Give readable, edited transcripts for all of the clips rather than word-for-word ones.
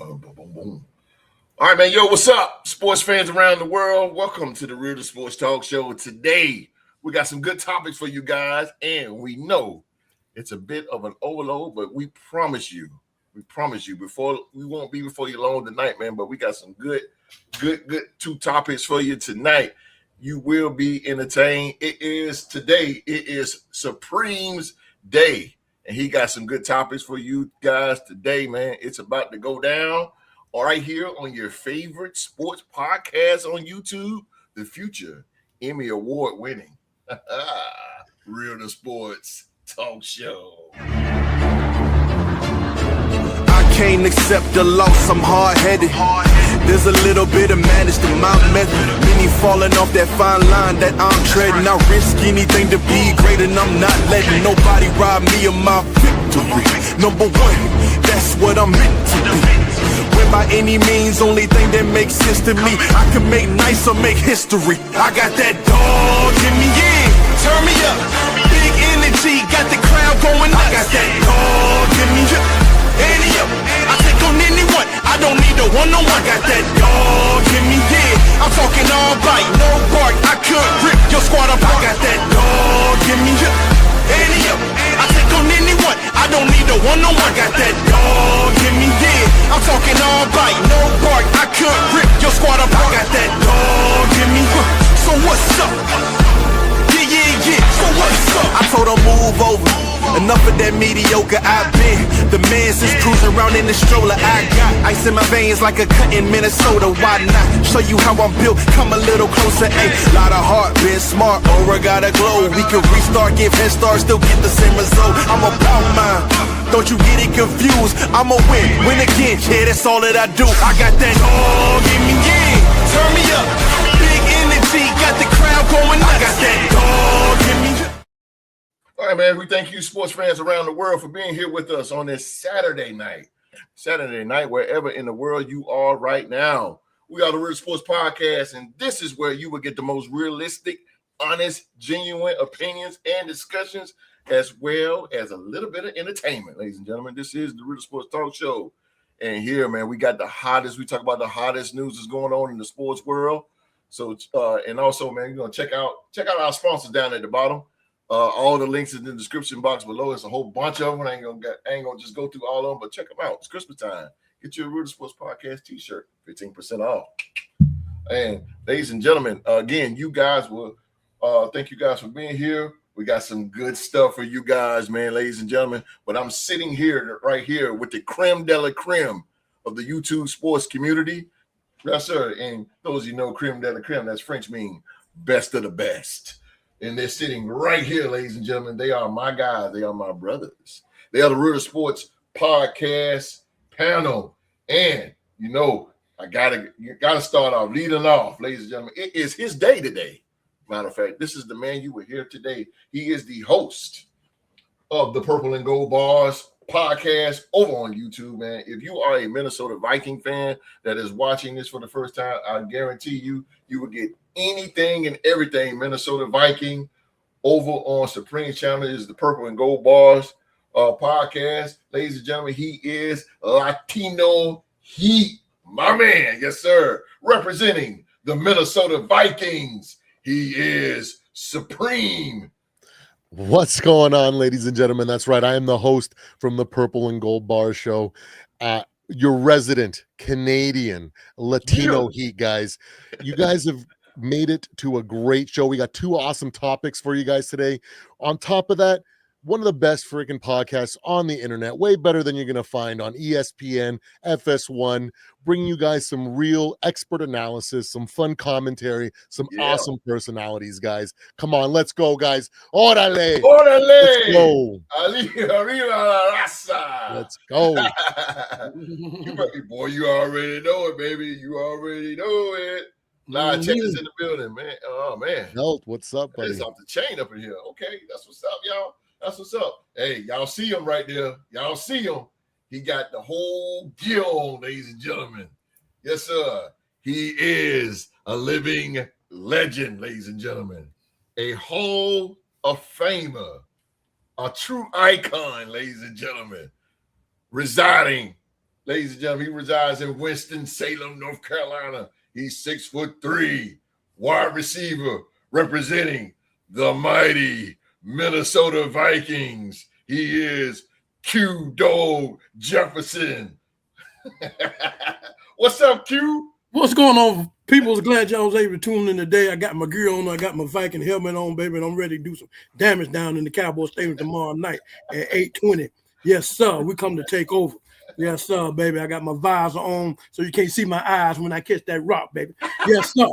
Boom, boom, boom. All right, man. Yo, what's up, sports fans around the world? Welcome to the Real Sports Talk Show. Today, we got some good topics for you guys, and we know it's a bit of an overload, but we promise you, before we won't be before you long tonight, man. But we got some good two topics for you tonight. You will be entertained. It is Supreme's Day, and he got some good topics for you guys today, man. It's about to go down. All right, here on your favorite sports podcast on YouTube, the future Emmy Award winning Real to Sports Talk Show. I can't accept the loss, I'm hard-headed. There's a little bit of madness to my method. Many falling off that fine line that I'm treading. I risk anything to be great, and I'm not letting nobody rob me of my victory. Number one, that's what I'm meant to be. When by any means, only thing that makes sense to me, I can make nice or make history. I got that dog in me, yeah. Turn me up, big energy, got the crowd going nuts. I got that dog in me, yeah. Any up, I take on anyone, I don't need a one-on-one. I got that dog in me, yeah. I'm talking all bite, no bark, I could rip your squad apart. I got that dog in me, yeah. Any up, I take on anyone, I don't need a one-on-one. I got that dog in me, yeah. I'm talking all bite, no bark, I could rip your squad apart. I got that dog in me, so what's up? Yeah, so what's up? I told her move over. Enough of that mediocre, I've been the man since cruising around in the stroller. I got ice in my veins like a cut in Minnesota. Why not show you how I'm built? Come a little closer, ayy. Lot of heart, been smart, aura got a glow. We can restart, give head start, still get the same result. I'm about mine, don't you get it confused. I'ma win again, yeah, that's all that I do. I got that dog in me, yeah. Turn me up, big energy, got the crowd going nuts. I got that dog in me. All right, man. We thank you, sports fans around the world, for being here with us on this Saturday night. Wherever in the world you are right now. We are the Real Sports Podcast, and this is where you will get the most realistic, honest, genuine opinions and discussions, as well as a little bit of entertainment, ladies and gentlemen. This is the Real Sports Talk Show. And here, man, we got we talk about the hottest news that's going on in the sports world. So, and also, man, you're going to check out our sponsors down at the bottom. All the links in the description box below. It's a whole bunch of them. I ain't gonna just go through all of them, but check them out. It's Christmas time. Get your Real Sports Podcast t-shirt, 15% off. And ladies and gentlemen, again, you guys will thank you guys for being here. We got some good stuff for you guys, man, ladies and gentlemen. But I'm sitting here right here with the creme de la creme of the YouTube sports community. Yes, sir. And those of you know creme de la creme, that's French mean best of the best. And they're sitting right here, ladies and gentlemen. They are my guys. They are my brothers. They are the Real Sports Podcast panel. And, you know, you gotta start off, leading off, ladies and gentlemen. It is his day today. Matter of fact, this is the man you will hear today. He is the host of the Purple and Gold Bars podcast over on YouTube, man. If you are a Minnesota Viking fan that is watching this for the first time, I guarantee you will get anything and everything Minnesota Viking over on Supreme Channel. Is the Purple and Gold Bars podcast. Ladies and gentlemen, he is Latino Heat, my man. Yes, sir. Representing the Minnesota Vikings, he is Supreme. What's going on, ladies and gentlemen? That's right. I am the host from the Purple and Gold Bar Show. Your resident Canadian Latino Heat, guys. You guys have made it to a great show. We got two awesome topics for you guys today. On top of that, one of the best freaking podcasts on the internet, way better than you're going to find on ESPN, FS1, bringing you guys some real expert analysis, some fun commentary, some awesome personalities, guys. Come on, let's go, guys. Órale! Órale! Let's go. Arriba la raza! Let's go. Boy, you already know it, baby. You already know it. Checkers in the building, man. Oh, man. Health, what's up, buddy? It's off the chain up in here. Okay, that's what's up, y'all. That's what's up. Hey, y'all see him right there. Y'all see him. He got the whole gear on, ladies and gentlemen. Yes, sir. He is a living legend, ladies and gentlemen. A Hall of Famer. A true icon, ladies and gentlemen. Residing Ladies and gentlemen, he resides in Winston-Salem, North Carolina. He's 6'3", wide receiver, representing the mighty Minnesota Vikings. He is Q Dog Jefferson. What's up, Q? What's going on, people? Glad y'all was able to tune in today. I got my gear on. I got my Viking helmet on, baby, and I'm ready to do some damage down in the Cowboy Stadium tomorrow night at 8:20. Yes, sir. We come to take over. Yes, sir, baby. I got my visor on so you can't see my eyes when I catch that rock, baby. Yes, sir.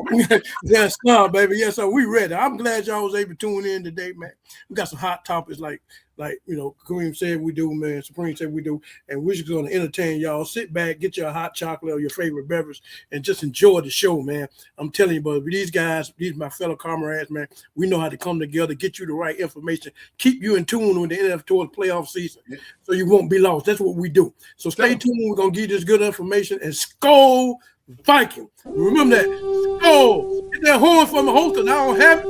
Yes, sir, baby. Yes, sir. We ready. I'm glad y'all was able to tune in today, man. We got some hot topics like Kareem said we do, man. Supreme said we do, and we're just going to entertain y'all. Sit back, get your hot chocolate or your favorite beverage, and just enjoy the show, man. I'm telling you, but these guys, these my fellow comrades, man, we know how to come together, get you the right information, keep you in tune with the NFL towards playoff season, so you won't be lost. That's what we do. So stay tuned. We're gonna give you this good information and Skol Viking. Remember that. Skol. Hit that horn for my holster. I don't have it.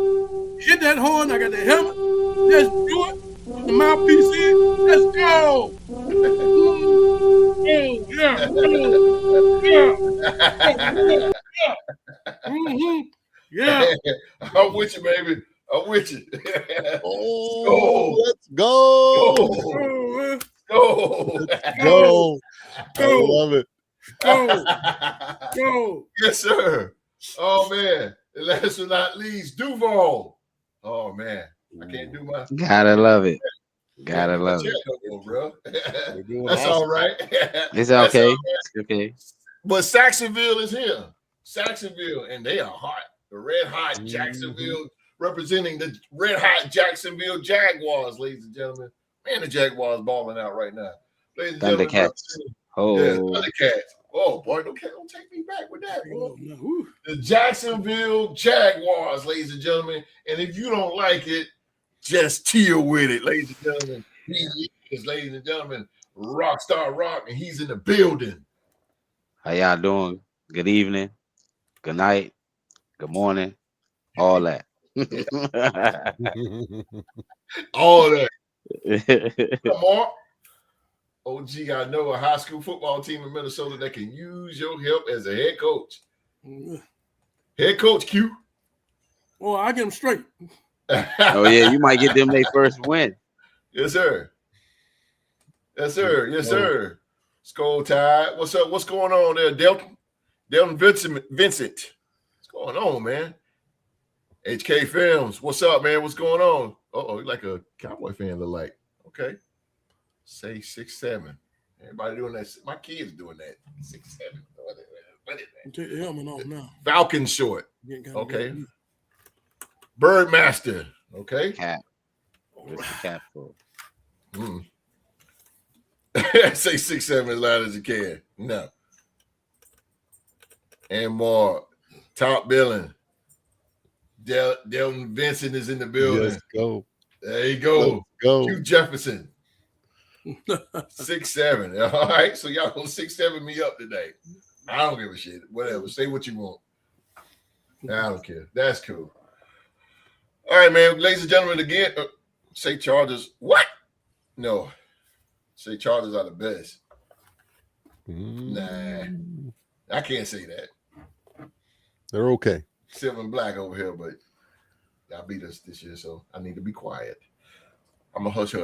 Hit that horn. I got the helmet. Let's do it. Put the mouthpiece in. Let's go. Yeah. I'm with you, baby. I'm with you. Let's go. Go. I love it. Go. Yes, sir. Oh, man. And last but not least, Duval. Oh, man. I can't do my. Gotta love it. Gotta love it. Bro. That's all right. It's okay. Right. It's okay. But Saxonville is here. Saxonville, and they are hot. The red hot Jacksonville, representing the red hot Jacksonville Jaguars, ladies and gentlemen. Man, the Jaguars balling out right now. Ladies and gentlemen. Thundercats. Oh, yeah, Thundercats. Oh, boy, don't take me back with that, boy. The Jacksonville Jaguars, ladies and gentlemen. And if you don't like it, just chill with it, ladies and gentlemen. He is, ladies and gentlemen, Rockstar Rock, and he's in the building. How y'all doing? Good evening, good night, good morning, all that. All that. Come on. OG, I know a high school football team in Minnesota that can use your help as a head coach. Head coach Q. Well, I get them straight. Oh, yeah, you might get them their first win. Yes, sir. Yes, sir. Yes, sir. Skol Tide. What's up? What's going on there, Delton? Delton Vincent. What's going on, man? HK Films. What's up, man? What's going on? Uh-oh, you like a Cowboy fan look like. Okay. Say 6'7". Everybody doing that. My kids doing that. 6'7". What is that? Take the helmet off now. Falcon short. Okay. Birdmaster. Okay. Cap. Where's the cap for? Say 6'7" as loud as you can. No. And more. Top billing. Delton Vincent is in the building. Let's go. There you go. Let's go. Q Jefferson. 6'7". All right. So y'all gonna 6'7" me up today. I don't give a shit. Whatever. Say what you want. I don't care. That's cool. All right, man. Ladies and gentlemen, again, say Chargers. What? No. Say Chargers are the best. Nah. I can't say that. They're okay. Silver and black over here, but y'all beat us this year, so I need to be quiet. I'm a hush.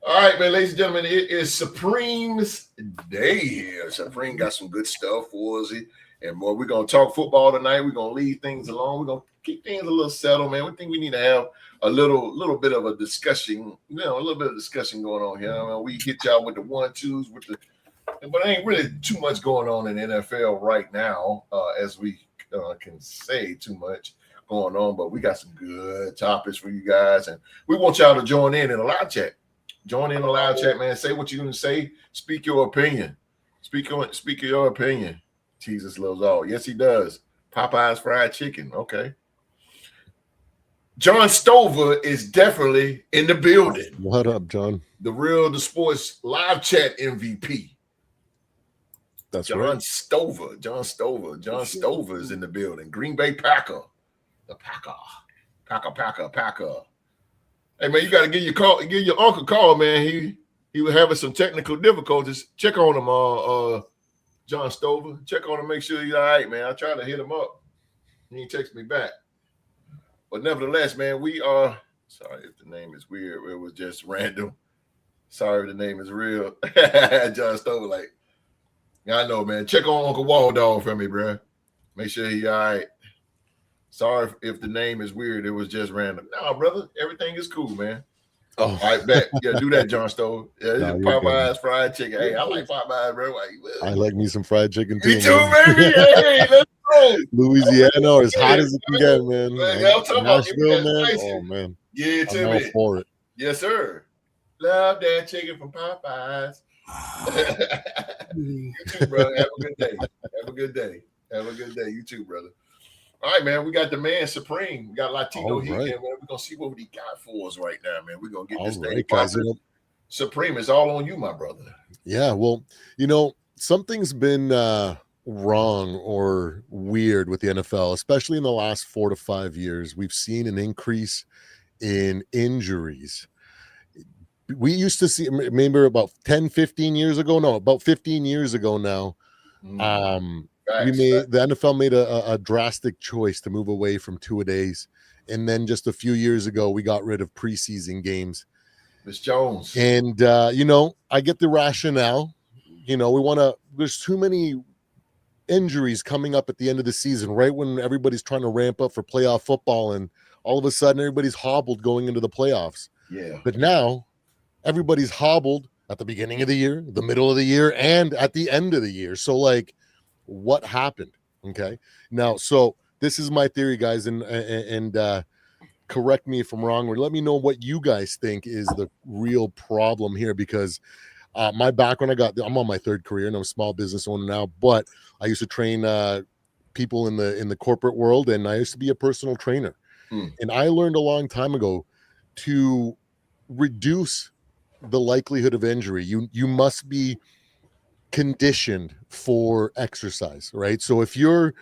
All right, man, ladies and gentlemen, it is Supreme's day here. Supreme got some good stuff for us and more. We're going to talk football tonight. We're going to leave things alone. We're going to keep things a little settled, man. We think we need to have a little bit of a discussion, a little bit of discussion going on here. I mean, we hit y'all with the 1-2s, but ain't really too much going on in the NFL right now, as we can say too much going on, but we got some good topics for you guys, and we want y'all to join in a live chat. Join in a live chat, man. Say what you're going to say. Speak your opinion. Speak your opinion. Jesus loves all. Yes, he does. Popeye's fried chicken. Okay. John Stover is definitely in the building. What up, John? The Sports live chat MVP. That's John right. Stover. John Stover is in the building. Green Bay Packer. The Packer. Hey, man, you got to give your uncle a call, man. He he was having some technical difficulties. Check on him, John Stover. Check on him, make sure he's all right, man. I tried to hit him up. He ain't text me back. But nevertheless, man, we are sorry if the name is weird. It was just random. Sorry if the name is real. John Stover, like, yeah, I know, man. Check on Uncle Wall Dog for me, bro. Make sure he all right. Sorry if the name is weird. It was just random. No, brother, everything is cool, man. Oh, All right, bet. Yeah, do that, John Stover. Yeah, this No, is you're Popeyes fried chicken. Hey, I like Popeyes, bro. I like me some fried chicken too. Me too, man. baby. Hey, let's go. Louisiana or as hot as it can get, man. Yeah, I'm talking about Nashville, that man. spicy. Oh man, Yeah, I'm to all me. for it. Yes, sir. Love that chicken from Popeyes. You too, brother. Have a good day. Have a good day. Have a good day. You too, brother. All right, man. We got the man Supreme. We got Latino All Heat right. here, man. We're gonna see what he got for us right now, man. We're gonna get this All thing right, guys. popping. Supreme is all on you, my brother. Yeah, well, something's been wrong or weird with the NFL, especially in the last 4 to 5 years. We've seen an increase in injuries. We used to see, maybe about 10, 15 years ago. No, about 15 years ago now. The NFL made a drastic choice to move away from 2-a-days. And then just a few years ago, we got rid of preseason games. Miss Jones. And, I get the rationale. There's too many injuries coming up at the end of the season, right when everybody's trying to ramp up for playoff football. And all of a sudden, everybody's hobbled going into the playoffs. Yeah. But now, everybody's hobbled at the beginning of the year, the middle of the year, and at the end of the year. So, what happened? Okay. Now, so this is my theory, guys, and correct me if I'm wrong, or let me know what you guys think is the real problem here, because my background, I'm on my third career and I'm a small business owner now, but I used to train people in the corporate world, and I used to be a personal trainer. And I learned a long time ago to reduce the likelihood of injury. You must be conditioned for exercise, right? So if you're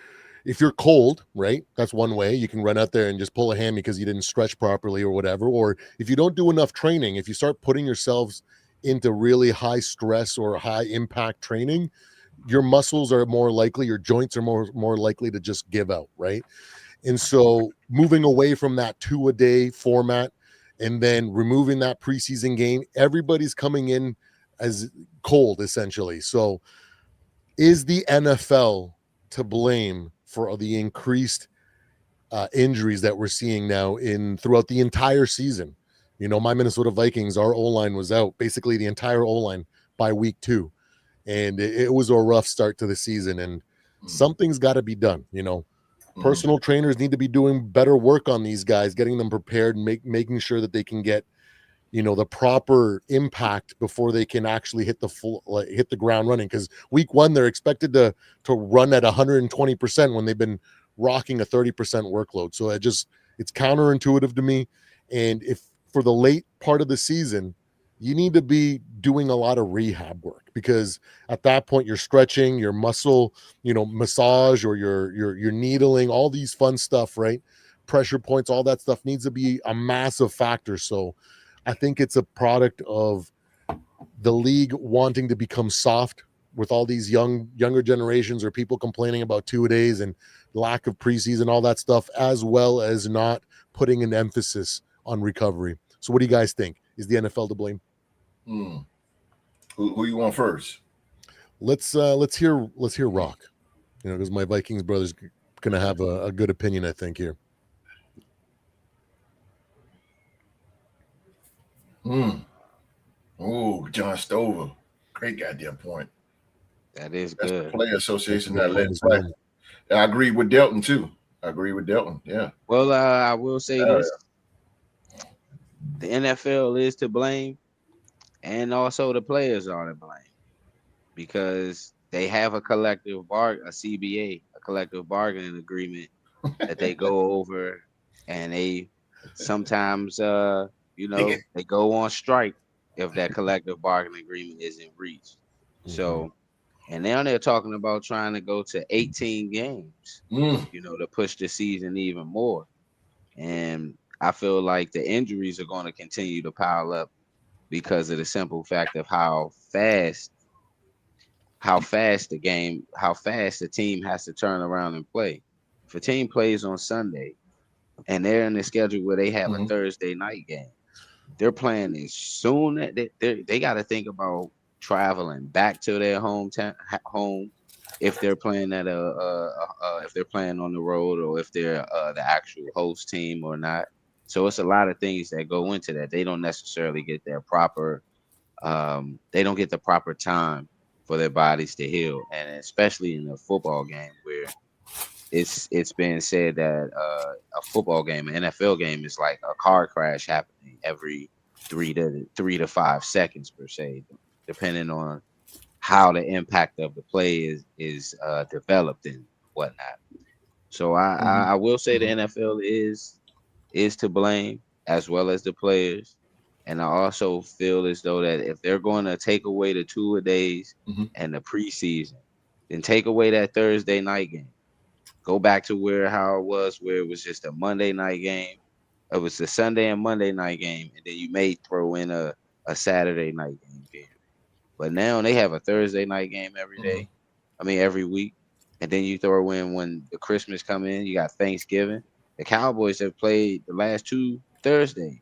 cold, right, that's one way. You can run out there and just pull a hammy because you didn't stretch properly or whatever. Or if you don't do enough training, if you start putting yourselves into really high stress or high impact training, your muscles are more likely, your joints are more likely to just give out, right? And so moving away from that 2-a-day format and then removing that preseason game, everybody's coming in as cold, essentially. So is the NFL to blame for the increased injuries that we're seeing now throughout the entire season? My Minnesota Vikings, our O-line was out basically the entire O-line by week 2. And it was a rough start to the season, and something's got to be done. Personal trainers need to be doing better work on these guys, getting them prepared and making sure that they can get, the proper impact before they can actually hit the ground running. Because week 1, they're expected to run at 120% when they've been rocking a 30% workload. So it's counterintuitive to me. And if for the late part of the season, you need to be doing a lot of rehab work, because at that point you're stretching your muscle, massage, or you're needling, all these fun stuff, right? Pressure points, all that stuff needs to be a massive factor. So I think it's a product of the league wanting to become soft with all these younger generations, or people complaining about 2-a-days and lack of preseason, all that stuff, as well as not putting an emphasis on recovery. So what do you guys think? Is the NFL to blame? Who you want first? Let's hear Rock. Because my Vikings brother's gonna have a good opinion, I think, here. Oh, John Stover. Great goddamn point. That is That's good. the Player Association that let play. I agree with Delton too. Yeah. Well, I will say this. The NFL is to blame, and also the players are to blame, because they have a CBA, a collective bargaining agreement that they go over, and they sometimes, they go on strike if that collective bargaining agreement isn't reached. So, and now they're talking about trying to go to 18 games, to push the season even more. And I feel like the injuries are going to continue to pile up, because of the simple fact of how fast the team has to turn around and play. If a team plays on Sunday and they're in the schedule where they have a Thursday night game, they're playing as soon as they got to think about traveling back to their home if they're playing at if they're playing on the road or if they're the actual host team or not. So it's a lot of things that go into that. They don't necessarily get their proper they don't get the proper time for their bodies to heal, and especially in a football game where it's been said that a football game, an NFL game, is like a car crash happening every 3 to 5 seconds per se, depending on how the impact of the play is developed and whatnot. So I will say the NFL is to blame as well as the players. And I also feel as though that if they're going to take away the 2-a-days and the preseason, then take away that Thursday night game. Go back to how it was, where it was just a Monday night game. It was the Sunday and Monday night game, and then you may throw in a Saturday night game here. But now they have a Thursday night game every day. I mean, every week. And then you throw in when the Christmas come in, you got Thanksgiving. The Cowboys have played the last 2 Thursdays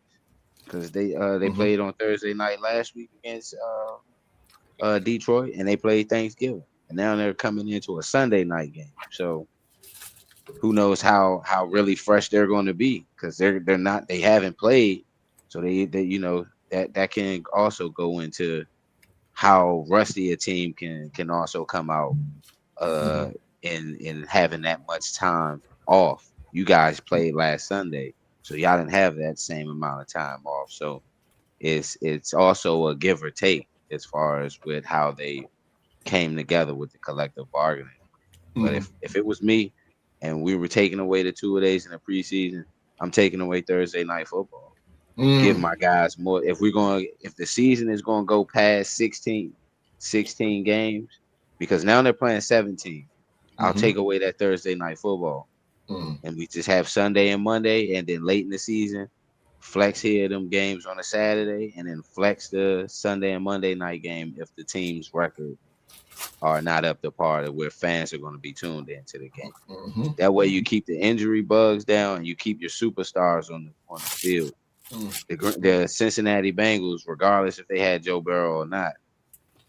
because they played on Thursday night last week against Detroit, and they played Thanksgiving. And now they're coming into a Sunday night game. So who knows how really fresh they're going to be, because they haven't played. So they that can also go into how rusty a team can also come out in having that much time off. You guys played last Sunday, so y'all didn't have that same amount of time off. So it's also a give or take as far as with how they came together with the collective bargaining. But if it was me and we were taking away the 2-a-days in the preseason, I'm taking away Thursday night football. Give my guys more. If the season is going to go past 16 games, because now they're playing 17, I'll take away that Thursday night football. And we just have Sunday and Monday, and then late in the season, flex here them games on a Saturday, and then flex the Sunday and Monday night game if the team's record are not up to par where fans are going to be tuned into the game. That way you keep the injury bugs down and you keep your superstars on the field. The Cincinnati Bengals, regardless if they had Joe Burrow or not,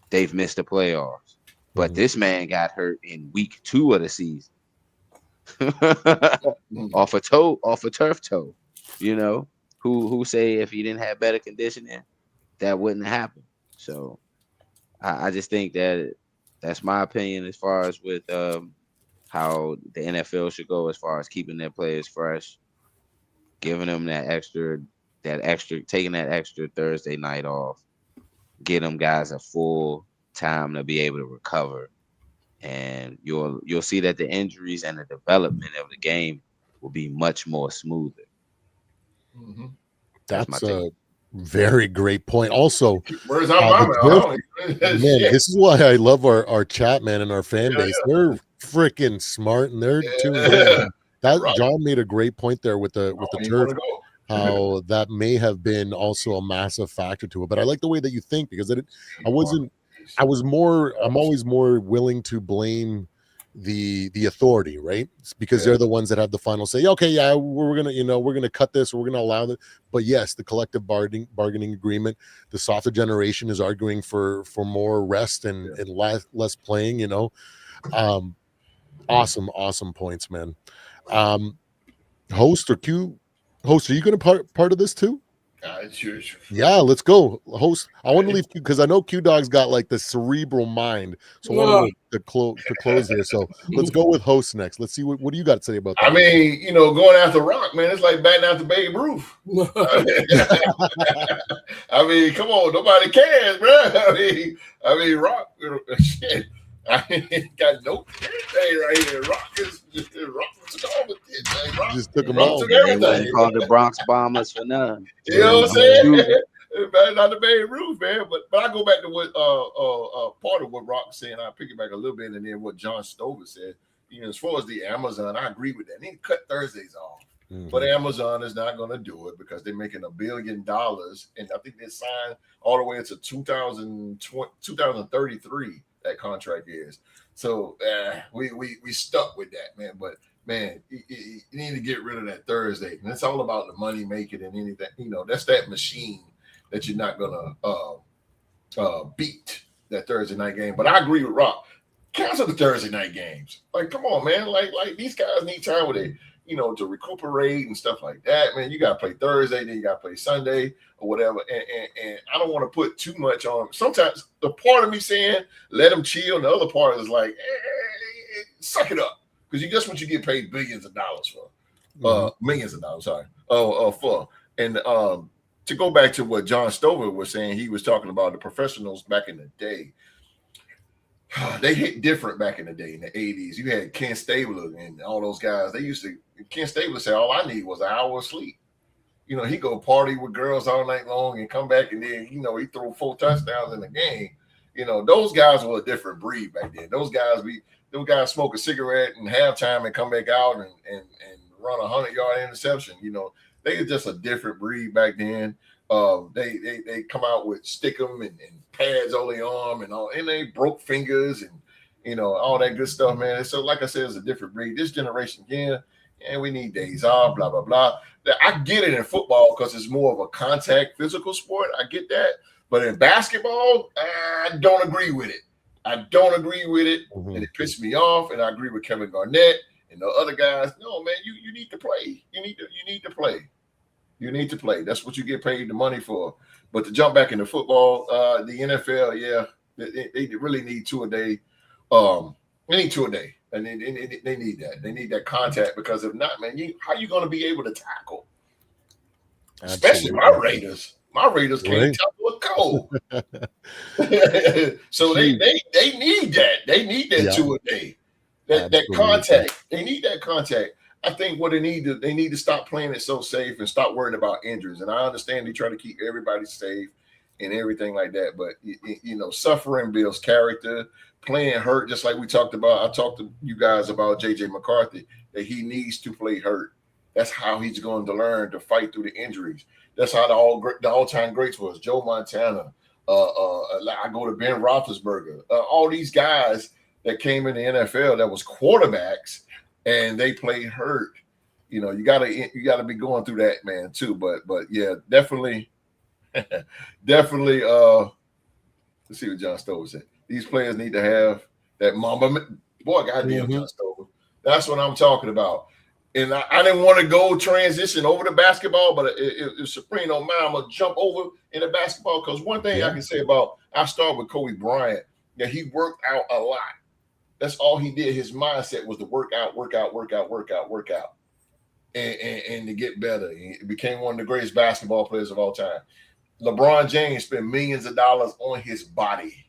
they've missed the playoffs. But this man got hurt in week 2 of the season. off a turf toe. Who say if he didn't have better conditioning, that wouldn't happen. So I just think that's my opinion as far as with how the NFL should go as far as keeping their players fresh, giving them taking that extra Thursday night off, get them guys a full time to be able to recover. And you'll see that the injuries and the development of the game will be much more smoother. That's a very great point. Also, where's our mama? man, this is why I love our chat, man, and our fan base. They're freaking smart, and they're tuned in. John made a great point there with the turf. How that may have been also a massive factor to it, but I like the way that you think, because I'm always more willing to blame the authority, right? It's because they're the ones that have the final say. Okay, yeah, we're gonna cut this, or we're gonna allow it. But yes, the collective bargaining agreement, the softer generation is arguing for more rest and less playing. Awesome points, man. Host, are you gonna part of this too? Sure. Yeah, let's go. Host, I want to leave because I know Q Dog's got like the cerebral mind, so I want to close here. So let's go with host next. Let's see what do you got to say about that? I mean, going after Rock, man, it's like batting after Babe Ruth. I mean, come on, nobody cares, bro. I mean, Rock, shit. I ain't got no anything right here. Rock took all the shit, man. Just took them all. Took everything. They called the Bronx Bombers for none. You know what I'm saying? Not the Babe Ruth, man. But I go back to what part of what Rock saying. I pick it back a little bit, and then what John Stover said. As far as the Amazon, I agree with that. They need to cut Thursdays off. But Amazon is not going to do it because they're making $1 billion, and I think they signed all the way to 2033. That contract is. So we stuck with that, man. But man, you need to get rid of that Thursday, and it's all about the money making and anything. That's that machine that you're not gonna beat, that Thursday night game. But I agree with Rock. Cancel the Thursday night games. Like, come on, man. Like these guys need time with it, to recuperate and stuff like that, man. You got to play Thursday, then you got to play Sunday or whatever. And I don't want to put too much on. Sometimes the part of me saying, let them chill. And the other part is like, suck it up. Because that's what you get paid billions of dollars for. Millions of dollars, sorry. For. And to go back to what John Stover was saying, he was talking about the professionals back in the day. They hit different back in the day in the 80s. You had Ken Stabler and all those guys. Ken Stabler said, all I need was an hour of sleep. He go party with girls all night long and come back, and then, he threw 4 touchdowns in the game. Those guys were a different breed back then. Those guys smoke a cigarette in halftime and come back out and run a 100-yard interception. They were just a different breed back then. They come out with stickum and pads on their arm and they broke fingers and all that good stuff, man. So like I said, it's a different breed. This generation again, and we need days off, blah blah blah. I get it in football because it's more of a contact physical sport. I get that, but in basketball, I don't agree with it. And it pissed me off. And I agree with Kevin Garnett and the other guys. No, man, you need to play. You need to play. You need to play. That's what you get paid the money for. But to jump back into football, the NFL, yeah, they really need 2 a day. They need 2 a day, and they need that. They need that contact, because if not, man, how you going to be able to tackle? Absolutely. Especially my Raiders. My Raiders can't tackle a cold. So they need that. They need that 2 a day. That contact. They need that contact. I think what they need to stop playing it so safe and stop worrying about injuries. And I understand they try to keep everybody safe and everything like that, but suffering builds character. Playing hurt, just like we talked about. I talked to you guys about JJ McCarthy, that he needs to play hurt. That's how he's going to learn to fight through the injuries. That's how the all-time greats was. Joe Montana. I go to Ben Roethlisberger. All these guys that came in the NFL that was quarterbacks, and they played hurt. You gotta be going through that, man, too. But yeah, definitely. Let's see what John Stover said. These players need to have that mamba. Boy, goddamn, John Stover. That's what I'm talking about. And I didn't want to go transition over to basketball, but if Supreme don't mind, I'm gonna jump over into basketball, because one thing I can say about, I start with Kobe Bryant, that he worked out a lot. That's all he did. His mindset was to work out, and to get better. He became one of the greatest basketball players of all time. LeBron James spent millions of dollars on his body.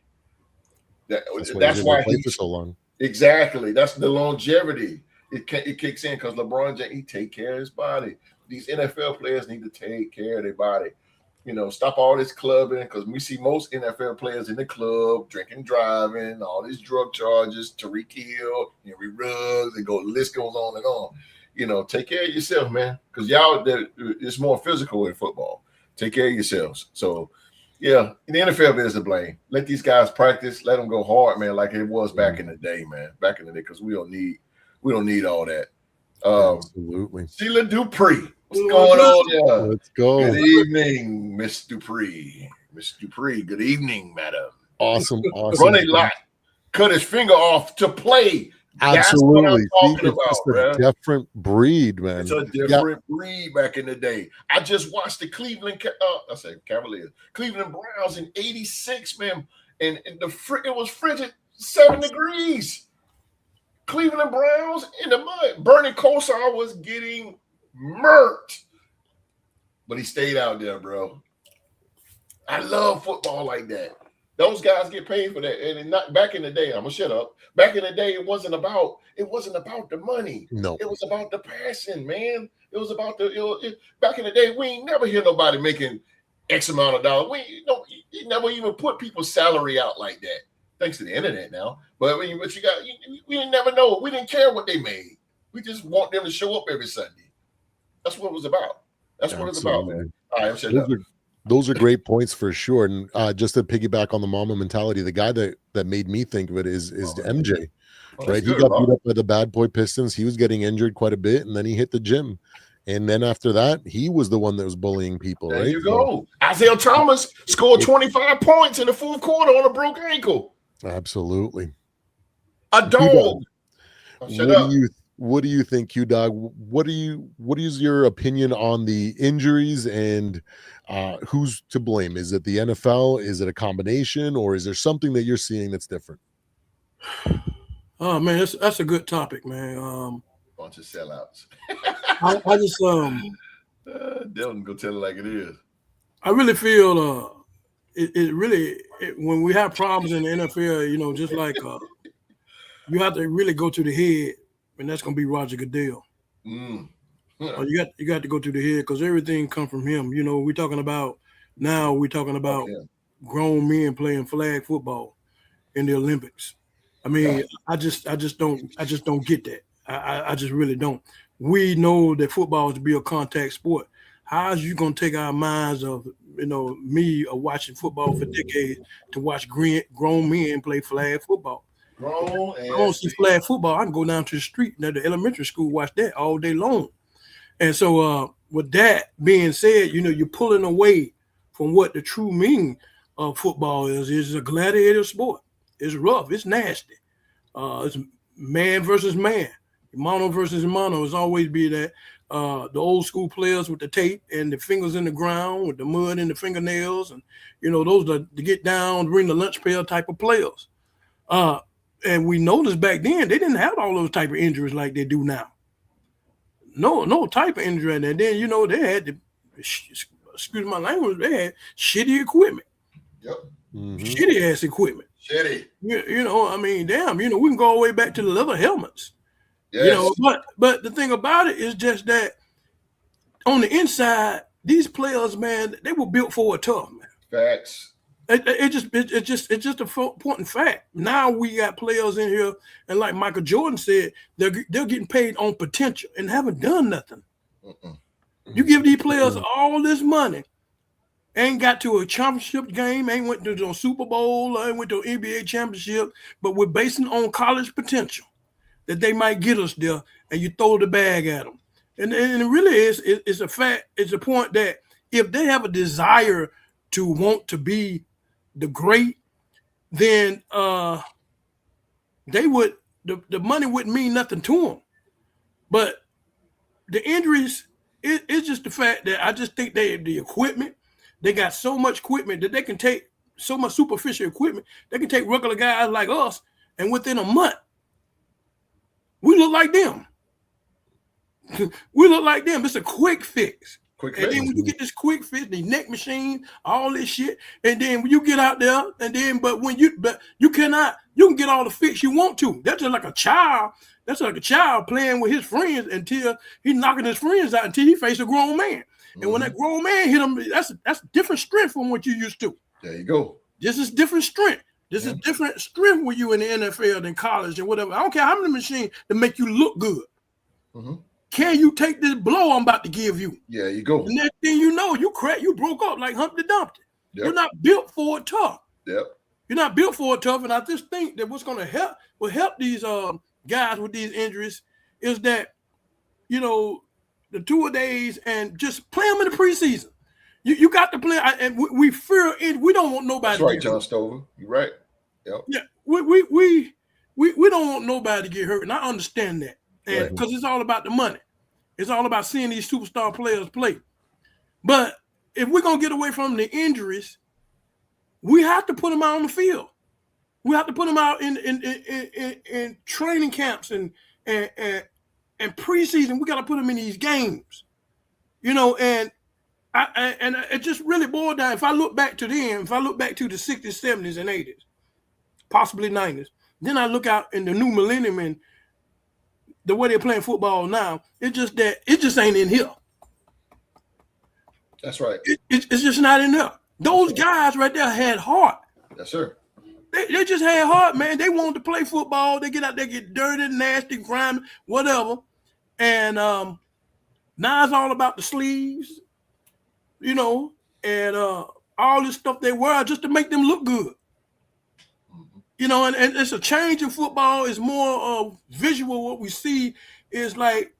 That's why he for so long. Exactly. That's the longevity. It kicks in because LeBron James, he take care of his body. These NFL players need to take care of their body. Stop all this clubbing, because we see most NFL players in the club drinking, driving, all these drug charges, Tariq Hill, Henry Ruggs, and the list goes on and on. Take care of yourself, man, because it's more physical in football. Take care of yourselves. So, yeah, the NFL is to blame. Let these guys practice. Let them go hard, man, like it was back in the day, man. Back in the day, because we don't need all that. Absolutely. Sheila Dupree. What's going on there? Let's go. Good evening, Miss Dupree. Miss Dupree, good evening, madam. Awesome. Ronnie Lott cut his finger off to play. Absolutely. That's what I'm talking about, a different breed, man. It's a different breed back in the day. I just watched the Cleveland Cavaliers, Cleveland Browns in '86, man, and it was frigid 7 degrees. Cleveland Browns in the mud. Bernie Kosar was getting murked, but he stayed out there, bro. I love football like that. Those guys get paid for that. And not back in the day, I'm gonna shut up. Back in the day, it wasn't about the money. No, it was about the passion, man. It was about back in the day, we ain't never hear nobody making X amount of dollars. You never even put people's salary out like that. Thanks to the internet now. But we didn't never know. We didn't care what they made. We just want them to show up every Sunday. That's what it was about. That's what it's about, man. All right, I'm shut up. Those are great points for sure. And just to piggyback on the mama mentality, the guy that made me think of it is MJ, right? He got beat up by the bad boy Pistons. He was getting injured quite a bit, and then he hit the gym. And then after that, he was the one that was bullying people, right? There you go. Isaiah Thomas scored 25 points in the fourth quarter on a broke ankle. Absolutely. A dog. What do you think, Q-Dog? What is your opinion on the injuries and who's to blame? Is it the NFL? Is it a combination, or is there something that you're seeing that's different? Oh man, that's a good topic, man. Bunch of sellouts. I just Dylan, go tell it like it is. I really feel when we have problems in the NFL, you know, just like you have to really go to the head, and that's gonna be Roger Goodell. You got to go to the head because everything comes from him. You know, we're talking about grown men playing flag football in the Olympics. I mean, I just don't get that. I just really don't. We know that football is to be a contact sport. How is you gonna take our minds of, you know, me watching football for decades to watch grown men play flag football? I don't see flag football. I can go down to the street at the elementary school, watch that all day long. And so with that being said, you know, you're pulling away from what the true meaning of football is. It's a gladiator sport. It's rough. It's nasty. It's man versus man. Mono versus mono. It's always be that. The old school players with the tape and the fingers in the ground with the mud in the fingernails. And, you know, those are the get down, bring the lunch pail type of players. And we noticed back then, they didn't have all those type of injuries like they do now. No type of injury. And then, you know, they had excuse my language, they had shitty equipment. Yep. Mm-hmm. Shitty ass equipment. Shitty. You know, I mean, damn, you know, we can go all the way back to the leather helmets. Yes. You know, but the thing about it is just that on the inside, these players, man, they were built for a tough, man. Facts. It's just a important fact. Now we got players in here, and like Michael Jordan said, they're getting paid on potential and haven't done nothing. You give these players all this money, ain't got to a championship game, ain't went to a Super Bowl, ain't went to an NBA championship, but we're basing on college potential that they might get us there, and you throw the bag at them. And it really it's a fact. It's a point that if they have a desire to want to be the great, then they would the money wouldn't mean nothing to them. But the injuries, it's just the fact that I just think the equipment, they got so much equipment that they can take, so much superficial equipment, they can take regular guys like us, and within a month, we look like them. We look like them. It's a quick fix. And then when you get this quick fix, the neck machine, all this shit, and then when you get out there, and then but you can get all the fix you want to. That's just like a child. That's like a child playing with his friends until he's knocking his friends out until he faces a grown man. And when that grown man hit him, that's different strength from what you used to. There you go. This is different strength. This is different strength with you in the NFL than college and whatever. I don't care how many machines to make you look good. Can you take this blow I'm about to give you? Yeah, you go. And next thing you know, you broke up like Humpty Dumpty. Yep. You're not built for it tough. Yep. You're not built for it tough. And I just think that what's going to help these guys with these injuries is that, you know, the 2 days and just play them in the preseason. You got to play, and we fear it. We don't want nobody. That's right, John Stover. You're right. Yep. Yeah, we don't want nobody to get hurt, and I understand that, and because it's all about the money. It's all about seeing these superstar players play. But if we're gonna get away from the injuries, we have to put them out on the field. We have to put them out in training camps and preseason. We got to put them in these games, you know. And it just really boiled down. If I look back to them, if I look back to the 60s, 70s, and 80s, possibly 90s, then I look out in the new millennium and the way they're playing football now, it's just that it just ain't in here. That's right. It's just not in there. Those guys right there had heart. Yes, sir. They just had heart, man. They wanted to play football. They get out there, get dirty, nasty, grimy, whatever. And Now it's all about the sleeves, you know, and all this stuff they wear just to make them look good. You know, and it's a change in football. It's more visual. What we see is like,